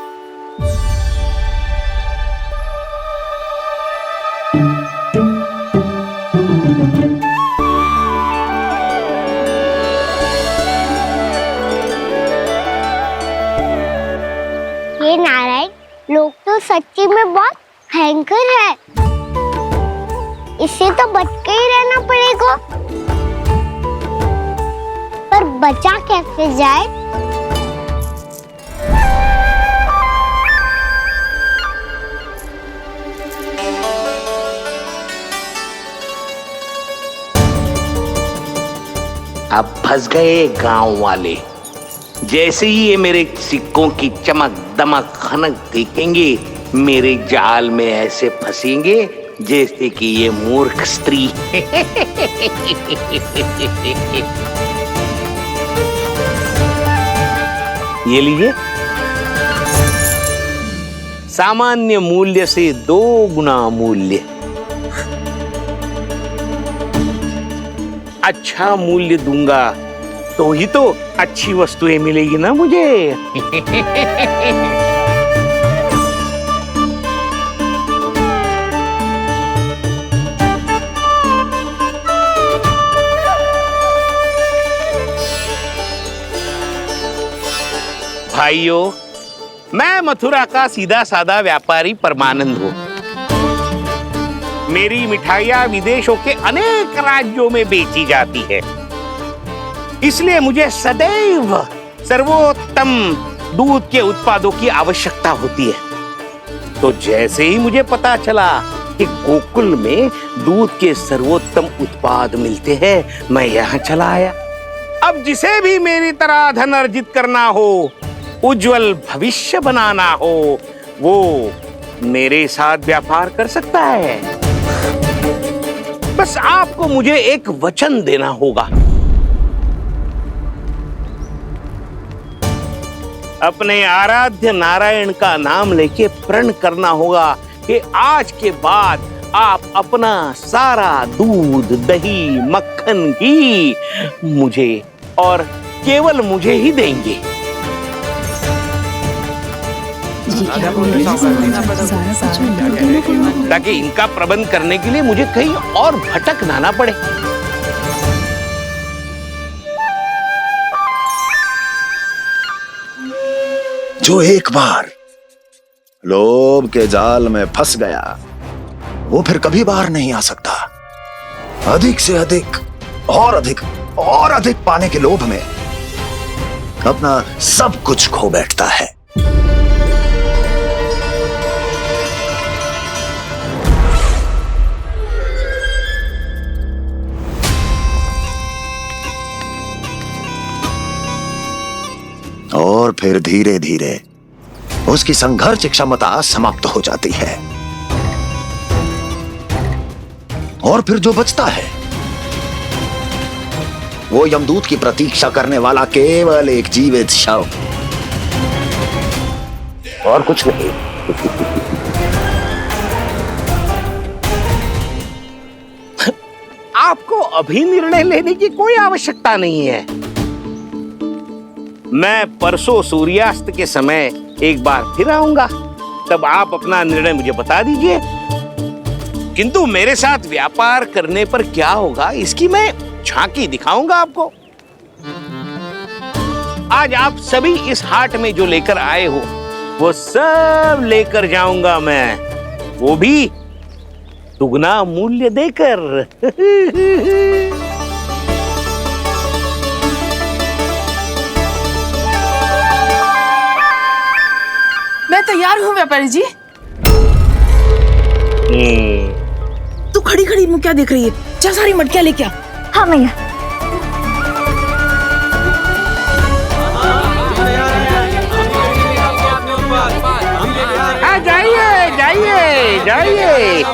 ये नारायण लोग तो सच्ची में बहुत भयंकर है, इससे तो बच के ही रहना पड़ेगा। पर बचा कैसे जाए? अब फंस गए गांव वाले। जैसे ही ये मेरे सिक्कों की चमक दमक खनक देखेंगे, मेरे जाल में ऐसे फंसेंगे जैसे कि ये मूर्ख स्त्री। ये लीजिए, सामान्य मूल्य से 2 गुना मूल्य। अच्छा मूल्य दूंगा तो ही तो अच्छी वस्तुएं मिलेगी ना मुझे। भाइयों, मैं मथुरा का सीधा साधा व्यापारी परमानंद हूँ। मेरी मिठाइयाँ विदेशों के अनेक राज्यों में बेची जाती है, इसलिए मुझे सदैव सर्वोत्तम दूध के उत्पादों की आवश्यकता होती है। तो जैसे ही मुझे पता चला कि गोकुल में दूध के सर्वोत्तम उत्पाद मिलते हैं, मैं यहाँ चला आया। अब जिसे भी मेरी तरह धन अर्जित करना हो, उज्जवल भविष्य बनाना हो, वो मेरे साथ व्यापार कर सकता है। बस बस आपको मुझे एक वचन देना होगा। अपने आराध्य नारायण का नाम लेके प्रण करना होगा कि आज के बाद आप अपना सारा दूध, दही, मक्खन, घी मुझे और केवल मुझे ही देंगे। ताकि इनका प्रबंध करने के लिए मुझे कहीं और भटकना ना पड़े। जो एक बार लोभ के जाल में फंस गया वो फिर कभी बाहर नहीं आ सकता। अधिक से अधिक और अधिक और अधिक पाने के लोभ में अपना सब कुछ खो बैठता है। और फिर धीरे धीरे उसकी संघर्ष क्षमता समाप्त हो जाती है और फिर जो बचता है वो यमदूत की प्रतीक्षा करने वाला केवल एक जीवित शव और कुछ नहीं। आपको अभी निर्णय लेने की कोई आवश्यकता नहीं है। मैं परसों सूर्यास्त के समय एक बार फिर आऊंगा, तब आप अपना निर्णय मुझे बता दीजिए। किंतु मेरे साथ व्यापार करने पर क्या होगा इसकी मैं झांकी दिखाऊंगा आपको। आज आप सभी इस हाट में जो लेकर आए हो वो सब लेकर जाऊंगा मैं, वो भी दुगना मूल्य देकर। मैं तैयार हूँ व्यापारी जी। तू खड़ी खड़ी मुँह क्या देख रही है? चल सारी मटकियाँ लेके आ। हाँ भैया। जाइए जाइए जाइए।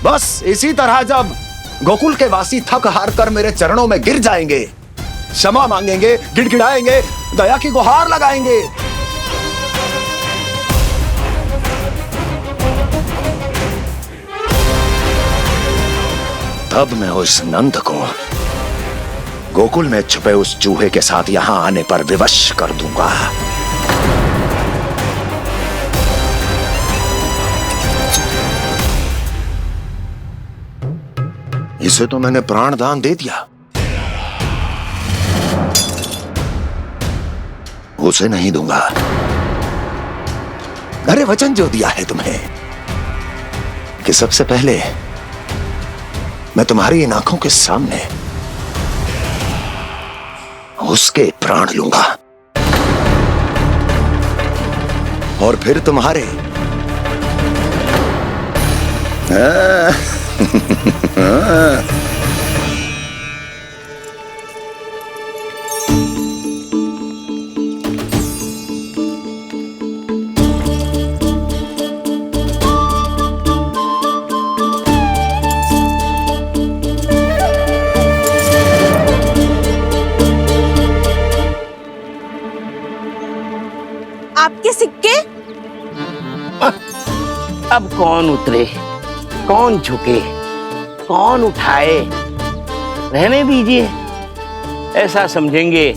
बस इसी तरह जब गोकुल के वासी थक हार कर मेरे चरणों में गिर जाएंगे, क्षमा मांगेंगे, गिड़गिड़ाएंगे, दया की गुहार लगाएंगे, तब मैं उस नंद को गोकुल में छुपे उस चूहे के साथ यहां आने पर विवश कर दूंगा। इसे तो मैंने प्राण दान दे दिया, उसे नहीं दूंगा। अरे वचन जो दिया है तुम्हें कि सबसे पहले मैं तुम्हारी इन आंखों के सामने उसके प्राण लूंगा और फिर तुम्हारे आपके सिक्के? अब कौन उतरे, कौन झुके, कौन उठाए, रहने दीजिए। ऐसा समझेंगे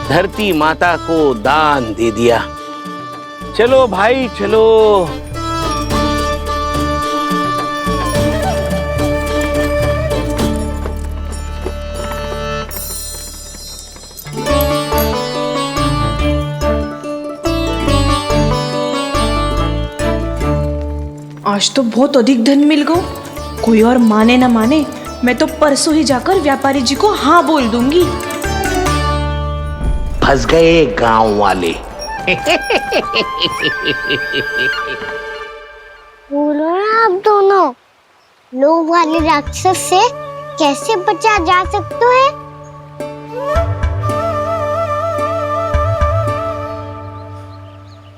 धरती माता को दान दे दिया। चलो भाई चलो। आज तो बहुत अधिक धन मिल गया। कोई और माने ना माने, मैं तो परसों ही जाकर व्यापारी जी को हाँ बोल दूंगी। फंस गए गांव वाले। बोलो ना आप दोनों, लोभ वाले राक्षस से कैसे बचा जा सकता है?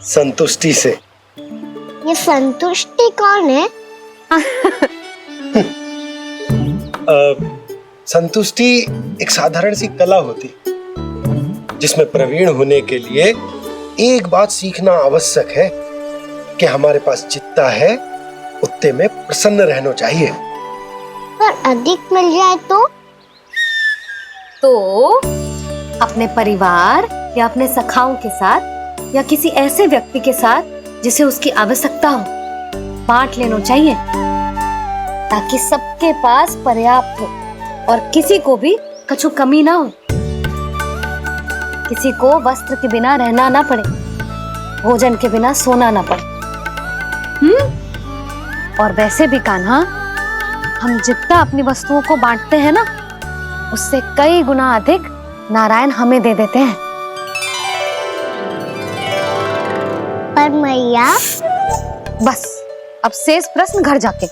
संतुष्टि से। ये संतुष्टि कौन है? संतुष्टि एक साधारण सी कला होती जिसमें प्रवीण होने के लिए एक बात सीखना आवश्यक है कि हमारे पास जितना है उतने में प्रसन्न रहना चाहिए। पर अधिक मिल जाए तो अपने परिवार या अपने सखाओं के साथ या किसी ऐसे व्यक्ति के साथ जिसे उसकी आवश्यकता हो बांट लेना चाहिए, ताकि सबके पास पर्याप्त हो और किसी को भी कछु कमी ना हो, किसी को वस्त्र के बिना रहना ना पड़े, भोजन के बिना सोना ना पड़े। और वैसे भी कान्हा, हम जितना अपनी वस्तुओं को बांटते हैं ना, उससे कई गुना अधिक नारायण हमें दे देते हैं। पर मैया, बस अब शेष प्रश्न घर जाके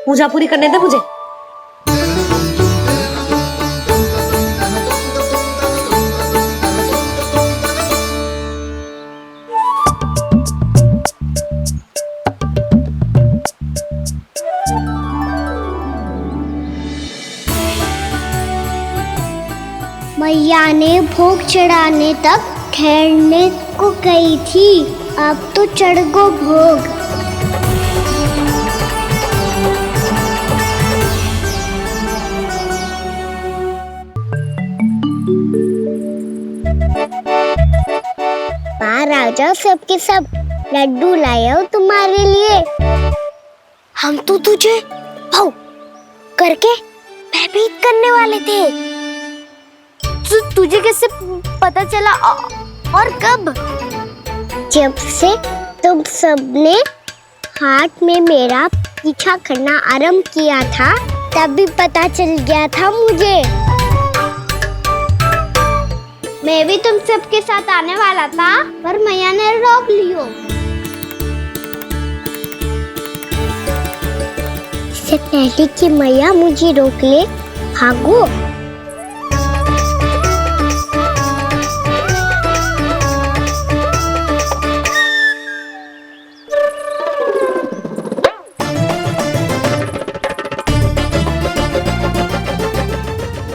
पूजा पूरी करने दे मुझे। मैया ने भोग चढ़ाने तक ठहरने को कही थी, अब तो चढ़ गो भोग। राजा सबके सब लड्डू लाए हो तुम्हारे लिए। हम तो तुझे भाव करके भयभीत करने वाले थे। तुझे कैसे पता चला और कब? जब से तुम सबने हाथ में मेरा पीछा करना आरंभ किया था, तभी पता चल गया था मुझे। मैं भी तुम सबके साथ आने वाला था, पर मैया ने रोक लियो। इससे पहले कि मैया मुझे रोक ले, भागो।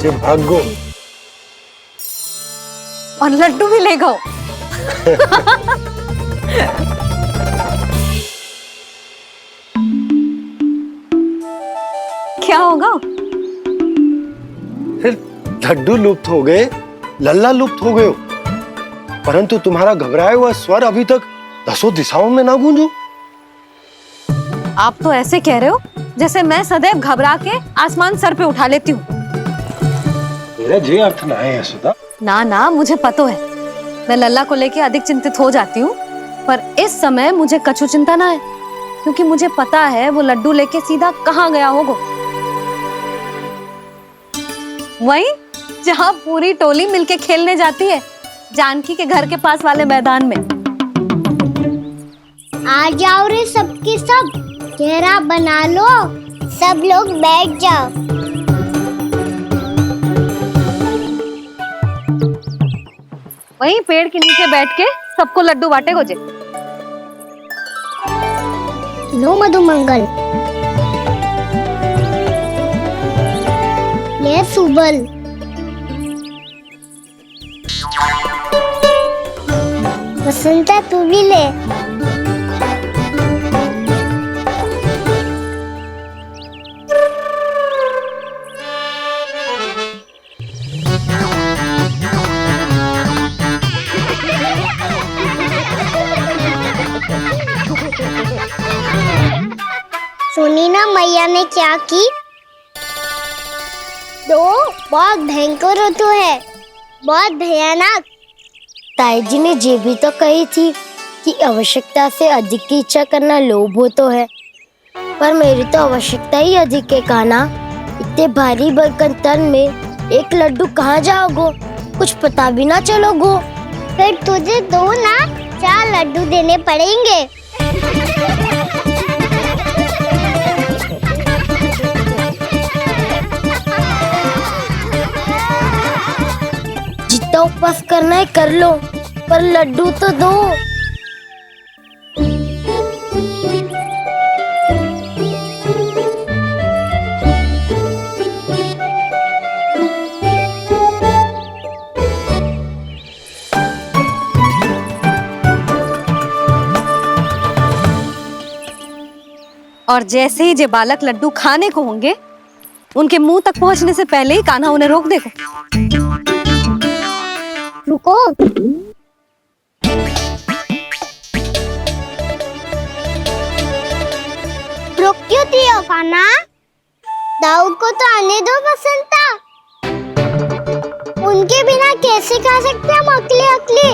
जो भागो और लड्डू भी ले गो। क्या होगा? फिर लड्डू लुप्त हो गए, लल्ला लुप्त हो गए हो, परंतु तुम्हारा घबराया हुआ स्वर अभी तक 10 दिशाओं में ना गूंजो। आप तो ऐसे कह रहे हो जैसे मैं सदैव घबरा के आसमान सर पे उठा लेती हूँ। मेरा जे अर्थ ना है यशोदा। ना ना, मुझे पता है, मैं लल्ला को लेके अधिक चिंतित हो जाती हूँ, पर इस समय मुझे कछु चिंता ना है, क्योंकि मुझे पता है वो लड्डू लेके सीधा कहाँ गया होगा। वहीं जहाँ पूरी टोली मिलके खेलने जाती है, जानकी के घर के पास वाले मैदान में। आ जाओ रे सबके सब, घेरा बना लो, सब लोग बैठ जाओ। वहीं पेड़ के नीचे बैठ के सबको लड्डू बांटे गोजे। लो मधुमंगल, ले सुबल, वसंता तू भी ले। सुनी ना मैया ने क्या की? तो बहुत भयंकर ऋतु है, बहुत भयानक। ताई जी ने ये भी तो कही थी कि आवश्यकता से अधिक की इच्छा करना लोभ हो तो है। पर मेरी तो आवश्यकता ही अधिक है कान्हा। इतने भारी भरकम तन में एक लड्डू कहाँ जाओगो, कुछ पता भी ना चलोगो। फिर तुझे दो ना 4 लड्डू देने पड़ेंगे। जितना उपवास करना है कर लो, पर लड्डू तो दो। और जैसे ही जे बालक लड्डू खाने को होंगे, उनके मुंह तक पहुंचने से पहले ही कान्हा उन्हें रोक देगा। रुको। रोक क्यों दियो कान्हा? दाऊ को तो आने दो बसंता। उनके बिना कैसे खा सकते हम अकेले अकेले?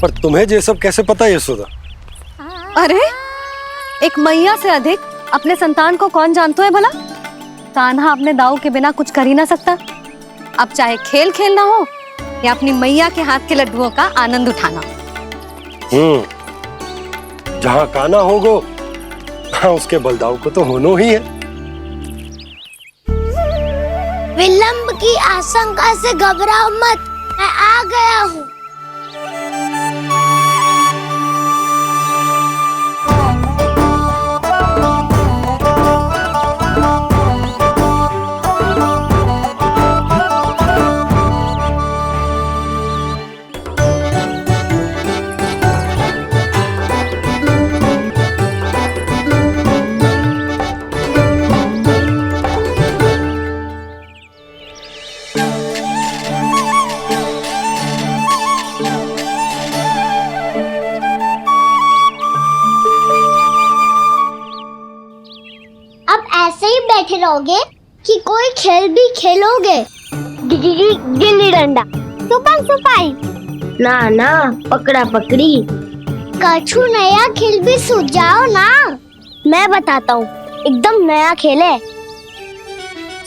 पर तुम्हें ये सब कैसे पता यशोदा? अरे एक मैया से अधिक अपने संतान को कौन जानता है भला? कान्हा अपने दाऊ के बिना कुछ कर ही ना सकता। अब चाहे खेल खेलना हो या अपनी मैया के हाथ के लड्डुओं का आनंद उठाना। जहाँ कान्हा होगो वहाँ उसके बलदाऊ को तो होना ही है। विलंब की आशंका से घबराओ मत, मैं आ गया हूँ। बैठे रहोगे कि कोई खेल भी खेलोगे? गिल्ली डंडा, छुपन छुपाई, ना ना पकड़ा पकड़ी, कछु नया खेल भी सूझ जाओ ना। मैं बताता हूँ, एकदम नया खेल है।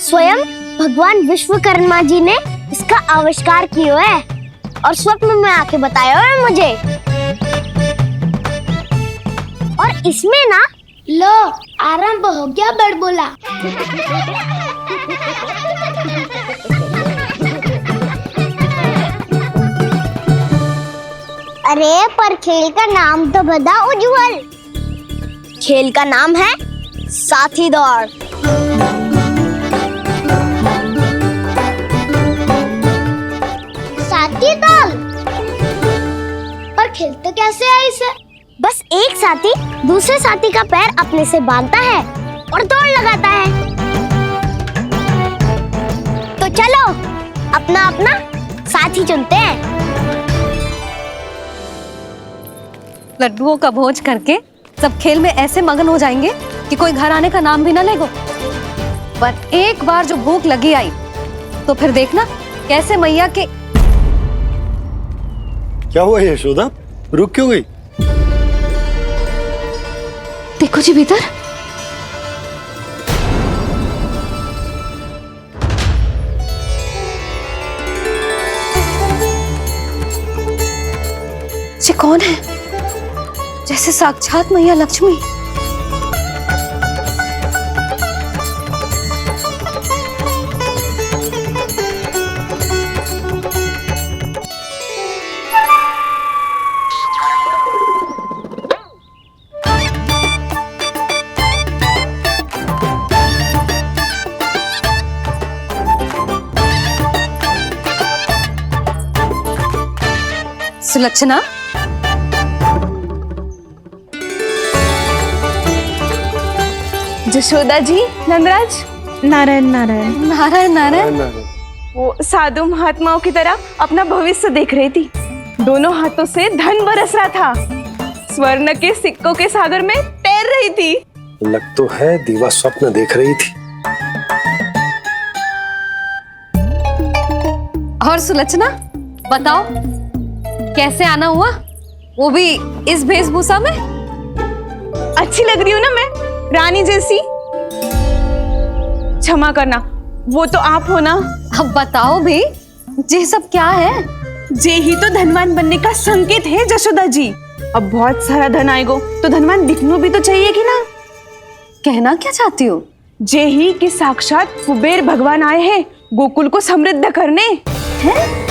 स्वयं भगवान विश्वकर्मा जी ने इसका आविष्कार किया है और स्वप्न में आके बताया है मुझे। और इसमें ना लो आरंभ हो गया बड़बोला। अरे पर खेल का नाम तो बता उज्जवल। खेल का नाम है साथी दौड़। साथी दौड़? पर खेलते कैसे है इसे? बस एक साथी दूसरे साथी का पैर अपने से बांधता है और दौड़ लगाता है। तो चलो अपना अपना साथी चुनते हैं। लड्डुओं का भोज करके सब खेल में ऐसे मगन हो जाएंगे कि कोई घर आने का नाम भी ना लेगो। पर एक बार जो भूख लगी आई तो फिर देखना कैसे मैया के। क्या हुआ यशोदा, रुक क्यों गई? देखो जी भीतर। ये कौन है? जैसे साक्षात मैया लक्ष्मी। सुलक्षणा, जशोदा जी, नंदराज। नारायण नारायण नारायण नारायण। वो साधु महात्माओं की तरह अपना भविष्य देख रही थी। दोनों हाथों से धन बरस रहा था। स्वर्ण के सिक्कों के सागर में तैर रही थी। लग तो है दीवा स्वप्न देख रही थी। और सुलक्षणा बताओ, कैसे आना हुआ, वो भी इस वेशभूषा में? अच्छी लग रही हूँ ना मैं, रानी जैसी? क्षमा करना, वो तो आप हो ना। अब बताओ भी, ये सब क्या है? जे ही तो धनवान बनने का संकेत है जशोदा जी। अब बहुत सारा धन आएगा तो धनवान दिखना भी तो चाहिए कि ना। कहना क्या चाहती हो? जे ही कि साक्षात कुबेर भगवान आए हैं गोकुल को समृद्ध करने। हैं?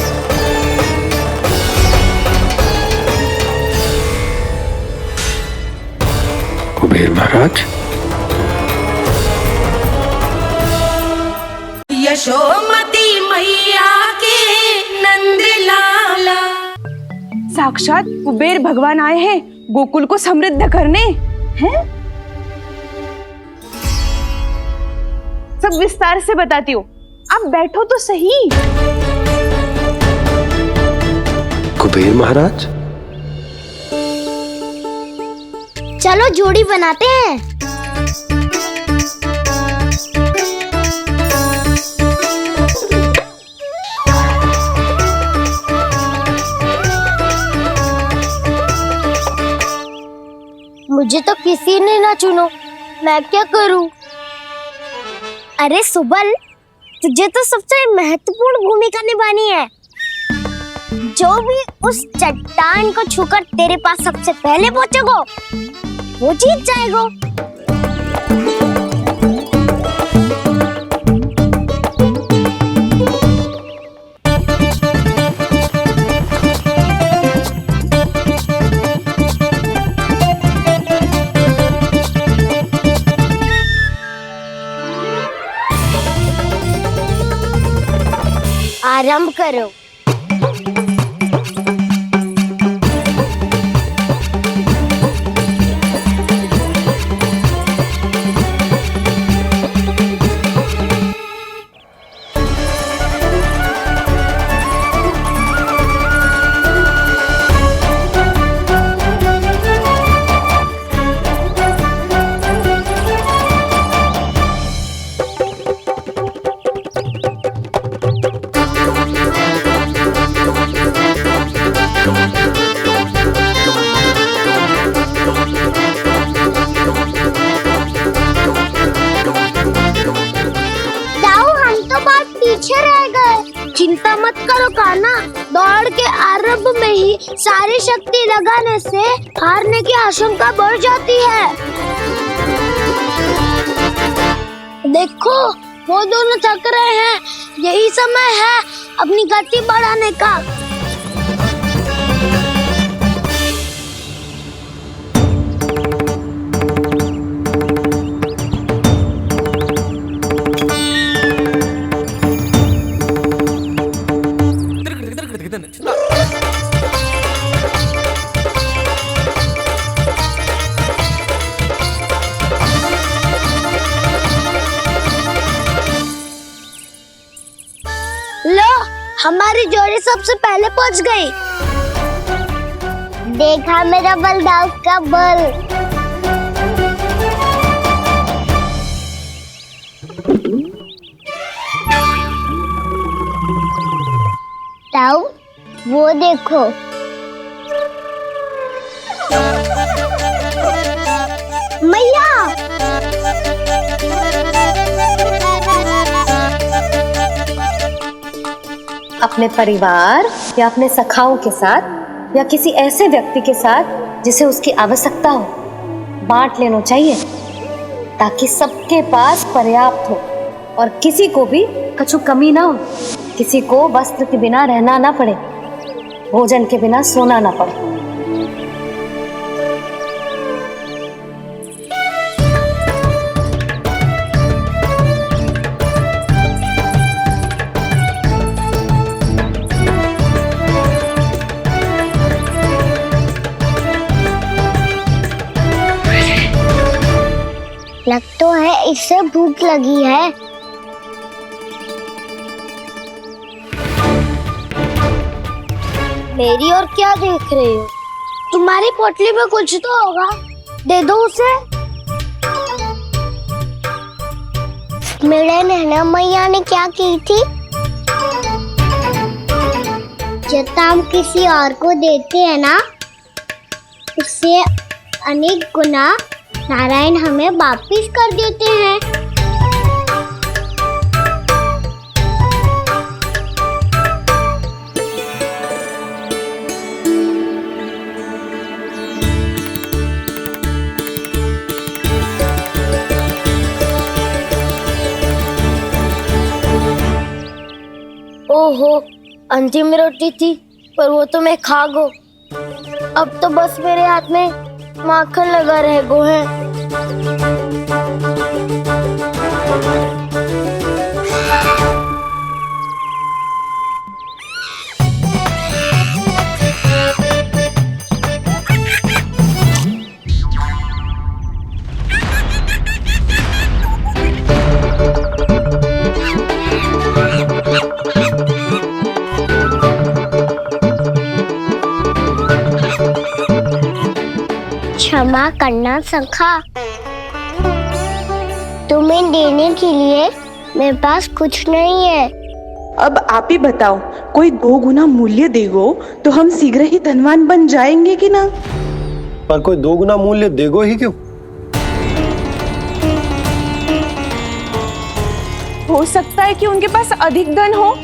कुबेर महाराज, यशोमती मैया के नंद लाला। साक्षात कुबेर भगवान आए हैं गोकुल को समृद्ध करने। हैं? सब विस्तार से बताती हूँ, आप बैठो तो सही। कुबेर महाराज, चलो जोड़ी बनाते हैं। मुझे तो किसी ने ना चुनो, मैं क्या करूं? अरे सुबल, तुझे तो सबसे महत्वपूर्ण भूमिका निभानी है। जो भी उस चट्टान को छूकर तेरे पास सबसे पहले पहुंचेगा वो जीत जाएगा। आरंभ करो। चिंता मत करो कान्हा, दौड़ के आरंभ में ही सारी शक्ति लगाने से हारने की आशंका बढ़ जाती है। देखो वो दोनों थक रहे हैं, यही समय है अपनी गति बढ़ाने का। लो, हमारी जोड़ी सबसे पहले पहुंच गई। देखा मेरा बलदाव का बल। ताऊ, वो देखो। मैया, अपने परिवार या अपने सखाओं के साथ या किसी ऐसे व्यक्ति के साथ जिसे उसकी आवश्यकता हो, बांट लेना चाहिए ताकि सबके पास पर्याप्त हो और किसी को भी कछु कमी ना हो, किसी को वस्त्र के बिना रहना ना पड़े, भोजन के बिना सोना ना पड़े। लग तो है इससे भूख लगी है। मेरी और क्या देख रहे हो? तुम्हारी पोटली में कुछ तो होगा, दे दो उसे। मेरे नैना मैया ने क्या की थी? जितना हम किसी और को देते हैं ना, उससे अनेक गुना नारायण हमें वापिस कर देते हैं। ओहो, अंतिम रोटी थी पर वो तो मैं खा गो। अब तो बस मेरे हाथ में माखन लगा रह गो है। क्षमा करना सखा, तुम्हें देने के लिए मेरे पास कुछ नहीं है। अब आप ही बताओ, कोई 2 गुना मूल्य देगो तो हम शीघ्र ही धनवान बन जाएंगे कि ना? पर कोई 2 गुना मूल्य देगो ही क्यों? हो सकता है कि उनके पास अधिक धन हो,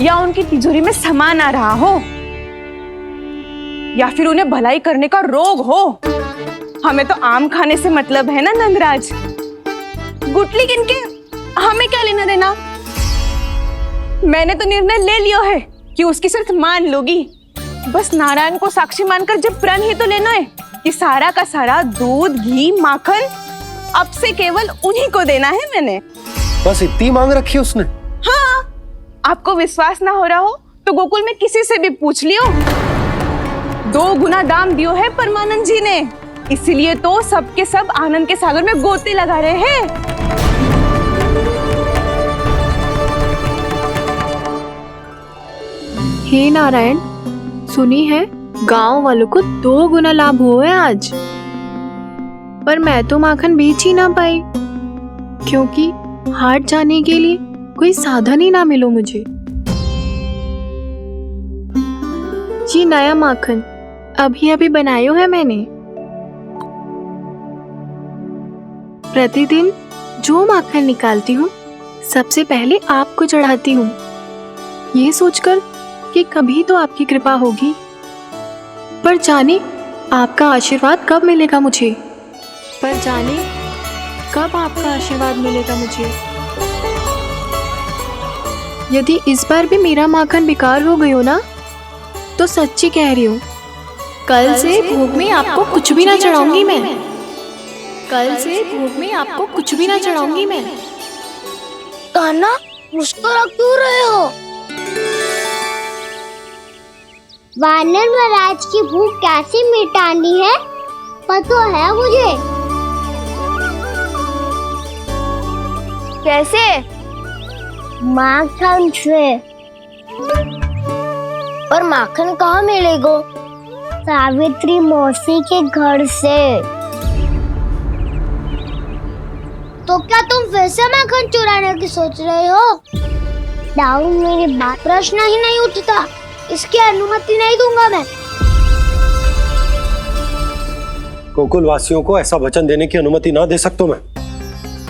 या उनकी तिजोरी में सामान आ रहा हो, या फिर उन्हें भलाई करने का रोग हो। हमें तो आम खाने से मतलब है ना नंदराज। गुटली किनके, हमें क्या लेना देना। मैंने तो निर्णय ले लिया है कि उसकी सिर्फ मान लोगी। बस नारायण को साक्षी मानकर जब प्रण ही तो लेना है कि सारा का सारा दूध, घी, माखन अब से केवल उन्हीं को देना है मैंने। बस इतनी मांग रखी उसने? हाँ, आपको विश्वास ना हो रहा हो तो गोकुल में किसी से भी पूछ लियो। 2 गुना दाम दियो है परमानंद जी ने, इसलिए तो सबके सब आनंद के सागर में गोते लगा रहे हैं। हे नारायण, सुनी है गांव वालों को 2 गुना लाभ हुआ है आज। पर मैं तो माखन बेच ही ना पाई, क्योंकि हाट जाने के लिए कोई साधन ही ना मिलो मुझे। ये नया माखन अभी अभी बनायो है मैंने। प्रतिदिन जो माखन निकालती हूँ सबसे पहले आपको चढ़ाती हूँ, ये सोचकर कि कभी तो आपकी कृपा होगी। पर जाने आपका आशीर्वाद कब मिलेगा मुझे, पर जाने कब आपका आशीर्वाद मिलेगा मुझे। यदि इस बार भी मेरा माखन बेकार हो गई हो ना, तो सच्ची कह रही हूँ, कल से भोग में आपको कुछ भी ना चढ़ाऊंगी मैं। कल से भोग में आपको कुछ भी ना चढ़ाऊंगी मैं। कान्हा, मुस्कुरा क्यों रहे हो? वानर महाराज की भूख कैसे मिटानी है पता है मुझे। कैसे? माखन से। और माखन कहाँ मिलेगा? सावित्री मौसी के घर से। तो क्या तुम फिर से माखन चुराने की सोच रहे हो? दाऊ, मेरी बात प्रश्न ही नहीं उठता, इसकी अनुमति नहीं दूंगा मैं। गोकुल वासियों को ऐसा वचन देने की अनुमति ना दे सकता मैं।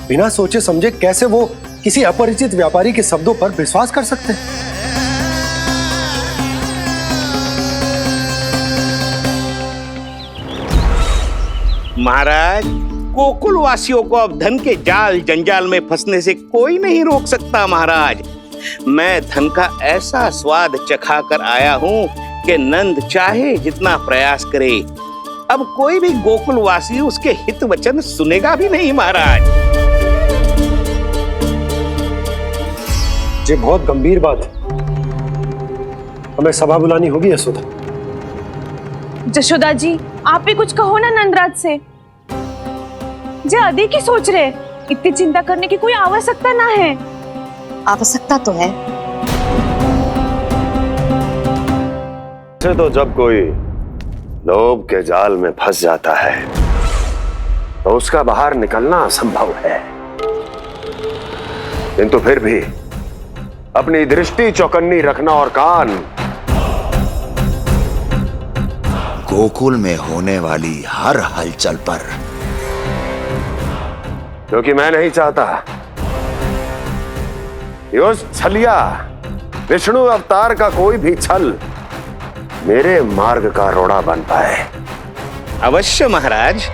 बिना सोचे समझे कैसे वो किसी अपरिचित व्यापारी के शब्दों पर विश्वास कर सकते हैं? महाराज, गोकुल वासियों को अब धन के जाल जंजाल में फंसने से कोई नहीं रोक सकता। महाराज, मैं धन का ऐसा स्वाद चखा कर आया हूँ कि नंद चाहे जितना प्रयास करे, अब कोई भी गोकुल वासी उसके हित वचन सुनेगा भी नहीं। महाराज, ये बहुत गंभीर बात है, हमें सभा बुलानी होगी यशोदा। जशोदा जी, आप भी कुछ कहो ना नंदराज से। जे अधिक ही सोच रहे, इतनी चिंता करने की कोई आवश्यकता ना है। आवश्यकता तो है। तो जब कोई लोभ के जाल में फंस जाता है तो उसका बाहर निकलना असंभव है, किंतु फिर भी अपनी दृष्टि चौकन्नी रखना और कान गोकुल में होने वाली हर हलचल पर, क्योंकि मैं नहीं चाहता कि उस छलिया विष्णु अवतार का कोई भी छल मेरे मार्ग का रोड़ा बन पाए। अवश्य महाराज।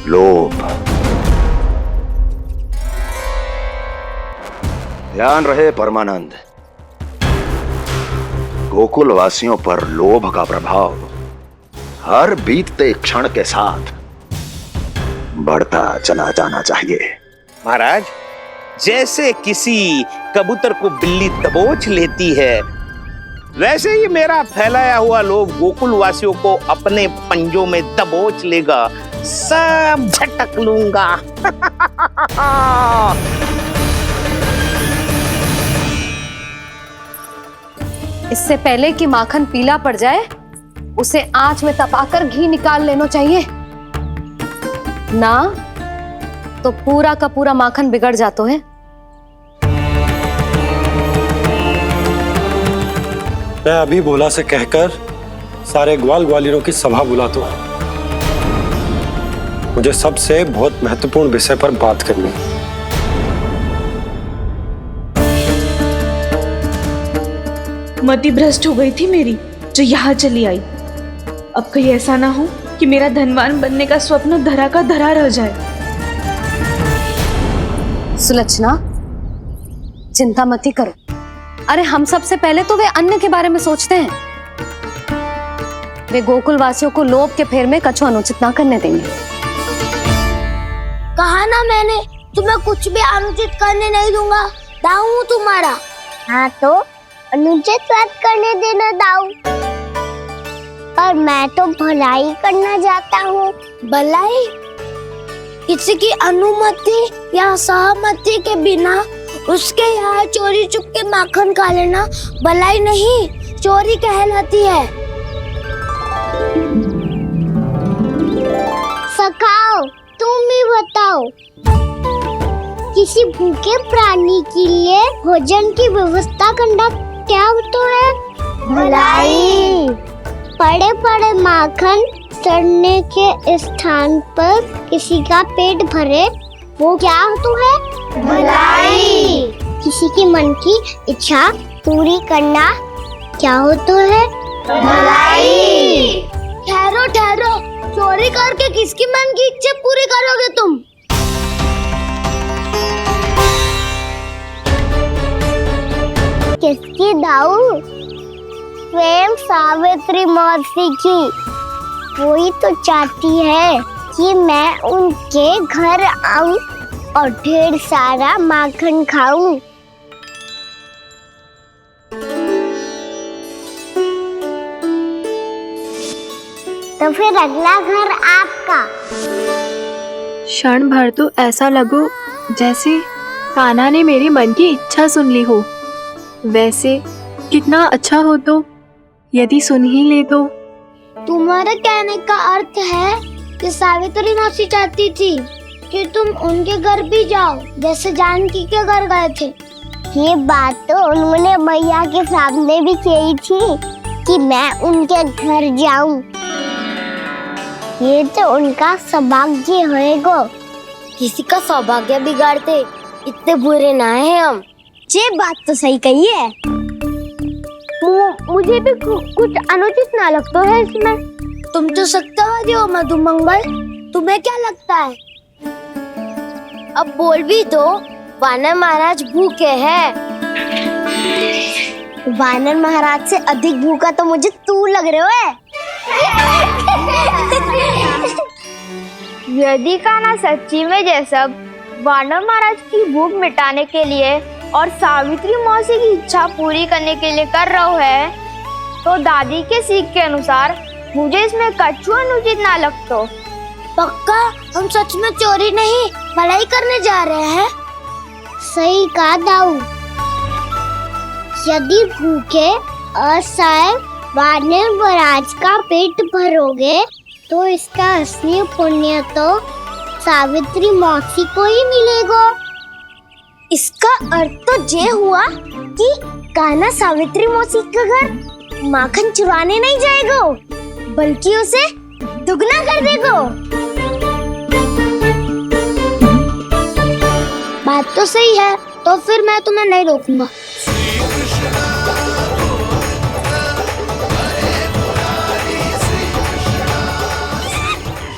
लोभ। ध्यान रहे परमानंद, गोकुल वासियों पर लोभ का प्रभाव हर बीतते क्षण के साथ बढ़ता चला जाना चाहिए। महाराज, जैसे किसी कबूतर को बिल्ली दबोच लेती है, वैसे ही मेरा फैलाया हुआ लोभ गोकुल वासियों को अपने पंजों में दबोच लेगा। सब झटक लूंगा। इससे पहले कि माखन पीला पड़ जाए, उसे आंच में तपाकर घी निकाल लेना चाहिए ना, तो पूरा का पूरा माखन बिगड़ जाता है। मैं अभी भोला से कहकर सारे ग्वाल ग्वालियरों की सभा बुलाता हूं। मुझे सबसे बहुत महत्वपूर्ण विषय पर बात करनी है। मति भ्रष्ट हो गई थी मेरी, जो यहाँ चली आई। अब कहीं ऐसा ना हो कि मेरा धनवान बनने का स्वप्न धरा का धरा रह जाए। सुलक्षणा, चिंता मत ही करो। अरे हम सबसे पहले तो वे अन्न के बारे में सोचते हैं। वे गोकुल वासियों को लोभ के फेर में कछु अनुचित ना करने देंगे। कहा ना मैंने, तुम्हें कुछ भी अनुचित करने नहीं दूंगा। दाऊ हूँ तुम्हारा। हाँ तो अनुचित बात करने देना दाऊ। पर मैं तो भलाई करना चाहता हूँ। भलाई? किसी की अनुमति या सहमति के बिना उसके यहाँ चोरी चुप के माखन खा लेना भलाई नहीं, चोरी कहलाती है। सखाओ, तुम ही बताओ, किसी भूखे प्राणी के लिए भोजन की व्यवस्था करना क्या होता है? भलाई। पड़े पड़े माखन सड़ने के स्थान पर किसी का पेट भरे, वो क्या होता है? भलाई। किसी के मन की इच्छा पूरी करना क्या होता है? भलाई। ठहरो ठहरो, चोरी करके किसकी मन की इच्छा पूरी करोगे तुम? किसकी दाऊ? स्वयं सावित्री मौसी की। वही तो चाहती है कि मैं उनके घर आऊं और ढेर सारा माखन खाऊं। तो फिर अगला घर आपका। क्षण भर तो ऐसा लगो जैसे कान्हा ने मेरे मन की इच्छा सुन ली हो। वैसे कितना अच्छा हो तो यदि सुन ही ले तो। तुम्हारे कहने का अर्थ है कि सावित्री मौसी चाहती थी कि तुम उनके घर भी जाओ, जैसे जानकी के घर गए थे। ये बात तो उन्होंने मैया के सामने भी कही थी कि मैं उनके घर जाऊं। ये तो उनका सौभाग्य होएगा। किसी का सौभाग्य बिगाड़ते इतने बुरे ना है हम। ये बात तो सही कही है। मुझे भी कुछ अनुचित ना लगता है इसमें। तुम तो सत्यवादी हो मधुमंगल, तुम्हें क्या लगता है? अब बोल भी दो, वानर महाराज भूखे हैं। वानर महाराज से अधिक भूखा तो मुझे तू लग रहे हो। यदि कान्हा सच्ची में ये सब वानर महाराज की भूख मिटाने के लिए और सावित्री मौसी की इच्छा पूरी करने के लिए कर रहा है, तो दादी के सीख के अनुसार मुझे इसमें कछु अनुचित ना लगता। पक्का हम सच में चोरी नहीं भलाई करने जा रहे हैं। सही कहा दाऊ। यदि भूखे, असहाय वानर महाराज का पेट भरोगे तो इसका असली पुण्य तो सावित्री मौसी को ही मिलेगा। इसका अर्थ तो ये हुआ कि कान्हा सावित्री मौसी का घर माखन चुराने नहीं जाएगा, बल्कि उसे दुगना कर देगा। बात तो सही है, तो फिर मैं तुम्हें नहीं रोकूंगा।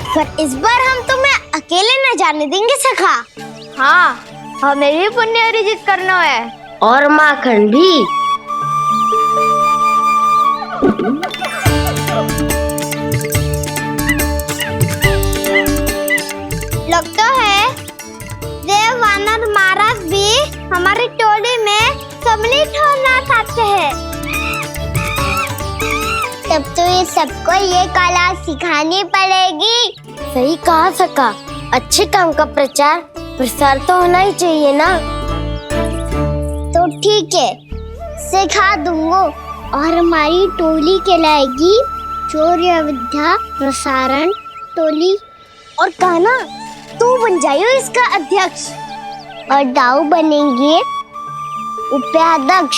पर इस बार हम तुम्हें अकेले न जाने देंगे सखा। हाँ, हमें भी पुण्य अर्जित करना है और माखन भी। लगता है देव वानर महाराज भी हमारी टोली में सम्मिलित होना चाहते हैं। तब तो ये सबको ये कला सिखानी पड़ेगी। सही कहा सका, अच्छे काम का प्रचार प्रसार तो होना ही चाहिए ना। तो ठीक है, सिखा दूंगा और हमारी टोली कहलाएगी शौर्य विद्या प्रसारण टोली। और कान्हा तू बन जाइयो इसका अध्यक्ष और दाऊ बनेंगे उपाध्यक्ष।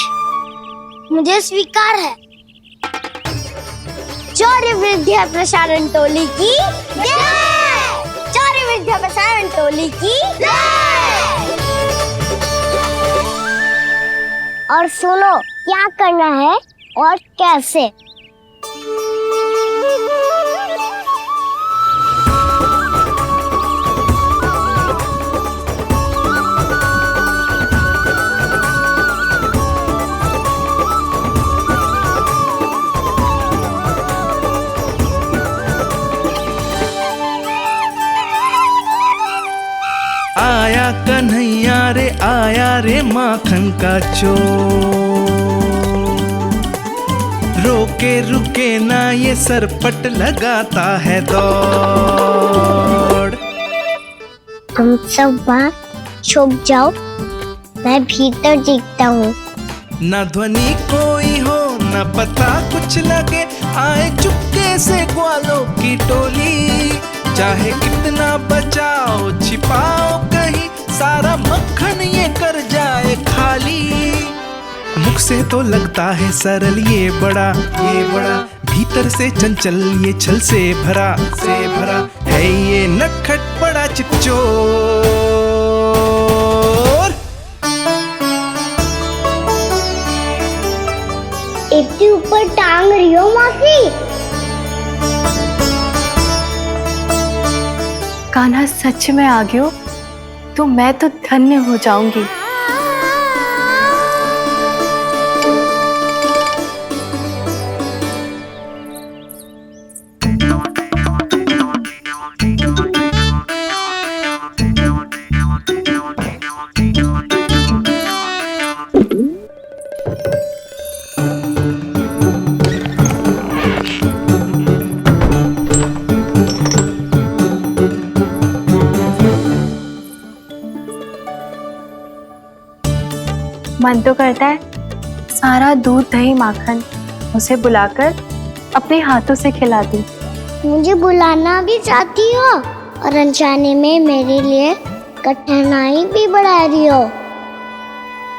मुझे स्वीकार है। शौर्य विद्या प्रसारण टोली की जय! शौर्य विद्या प्रसारण टोली की जय! और सुनो क्या करना है और कैसे। आया कन्हैया रे माखन का चोर, रोके रुके ना ये सरपट लगाता है दौड़। तुम सब बाहर छुप जाओ, मैं भीतर देखता हूँ। न ध्वनि कोई हो न पता कुछ लगे, आए चुपके से ग्वालों की टोली। चाहे कितना बचाओ छिपाओ कहीं, सारा मक्खन ये कर जाए खाली। मुख से तो लगता है सरल ये बड़ा भीतर से चंचल ये छल से भरा है ये नटखट बड़ा चिपचोर। इतने ऊपर टांग रही हो मौसी। कान्हा सच में आ गयो तो मैं तो धन्य हो जाऊंगी। मन तो करता है सारा दूध दही माखन उसे बुलाकर अपने हाथों से खिला दूं। मुझे बुलाना भी चाहती हो और अनजाने में मेरे लिए कठिनाई भी बढ़ा रही हो।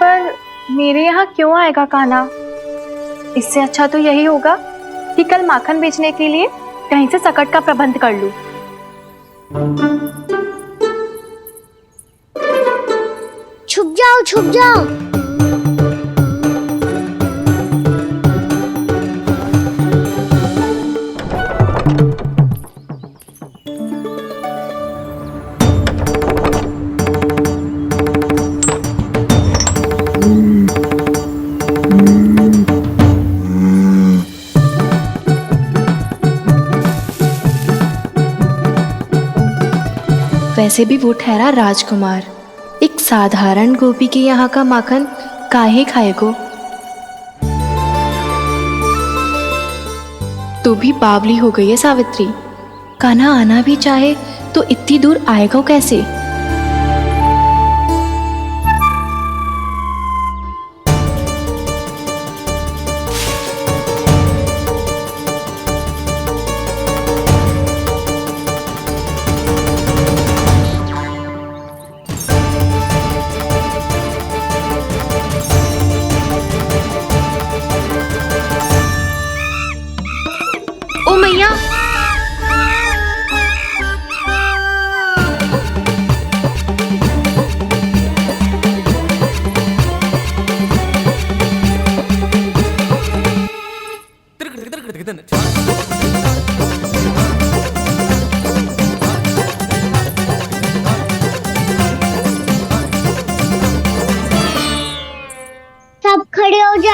पर मेरे यहाँ क्यों आएगा कान्हा? इससे अच्छा तो यही होगा कि कल माखन बेचने के लिए कहीं से सकट का प्रबंध कर लूं। छुप जाओ छुप जाओ। वैसे भी वो ठहरा राजकुमार, एक साधारण गोपी के यहाँ का माखन काहे खाएगो। तू भी बावली हो गई है सावित्री। कान्हा आना भी चाहे तो इतनी दूर आएगा कैसे?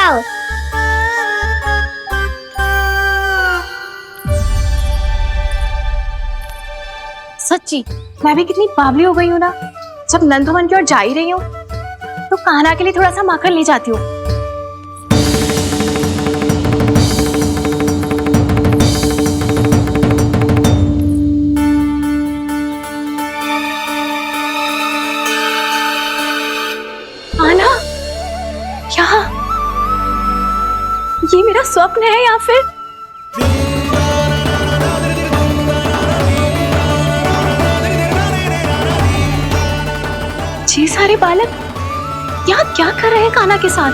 जाओ। सच्ची मैं भी कितनी बावली हो गई हूँ ना। जब नंदुवन की ओर जा ही रही हूँ तो कान्हा के लिए थोड़ा सा माखन ले जाती हूँ। कान्हा, क्या ये मेरा स्वप्न है या फिर ये सारे बालक यहाँ क्या कर रहे हैं कान्हा के साथ?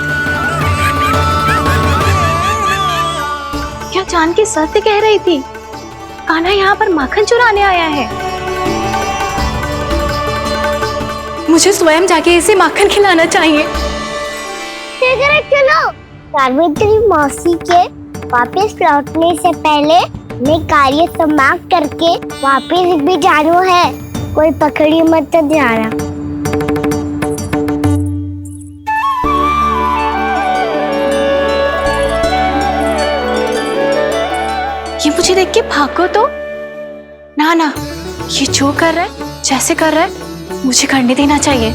क्या जानकी सत्य कह रही थी? कान्हा यहाँ पर माखन चुराने आया है। मुझे स्वयं जाके इसे माखन खिलाना चाहिए। चलो, सावित्री मौसी के वापस लौटने से पहले मैं कार्य समाप्त करके वापस भी जाना है। कोई पकड़ी मत जाना। ये मुझे देख के भागो तो ना, ये जो कर रहा है, जैसे कर रहा है, मुझे करने देना चाहिए।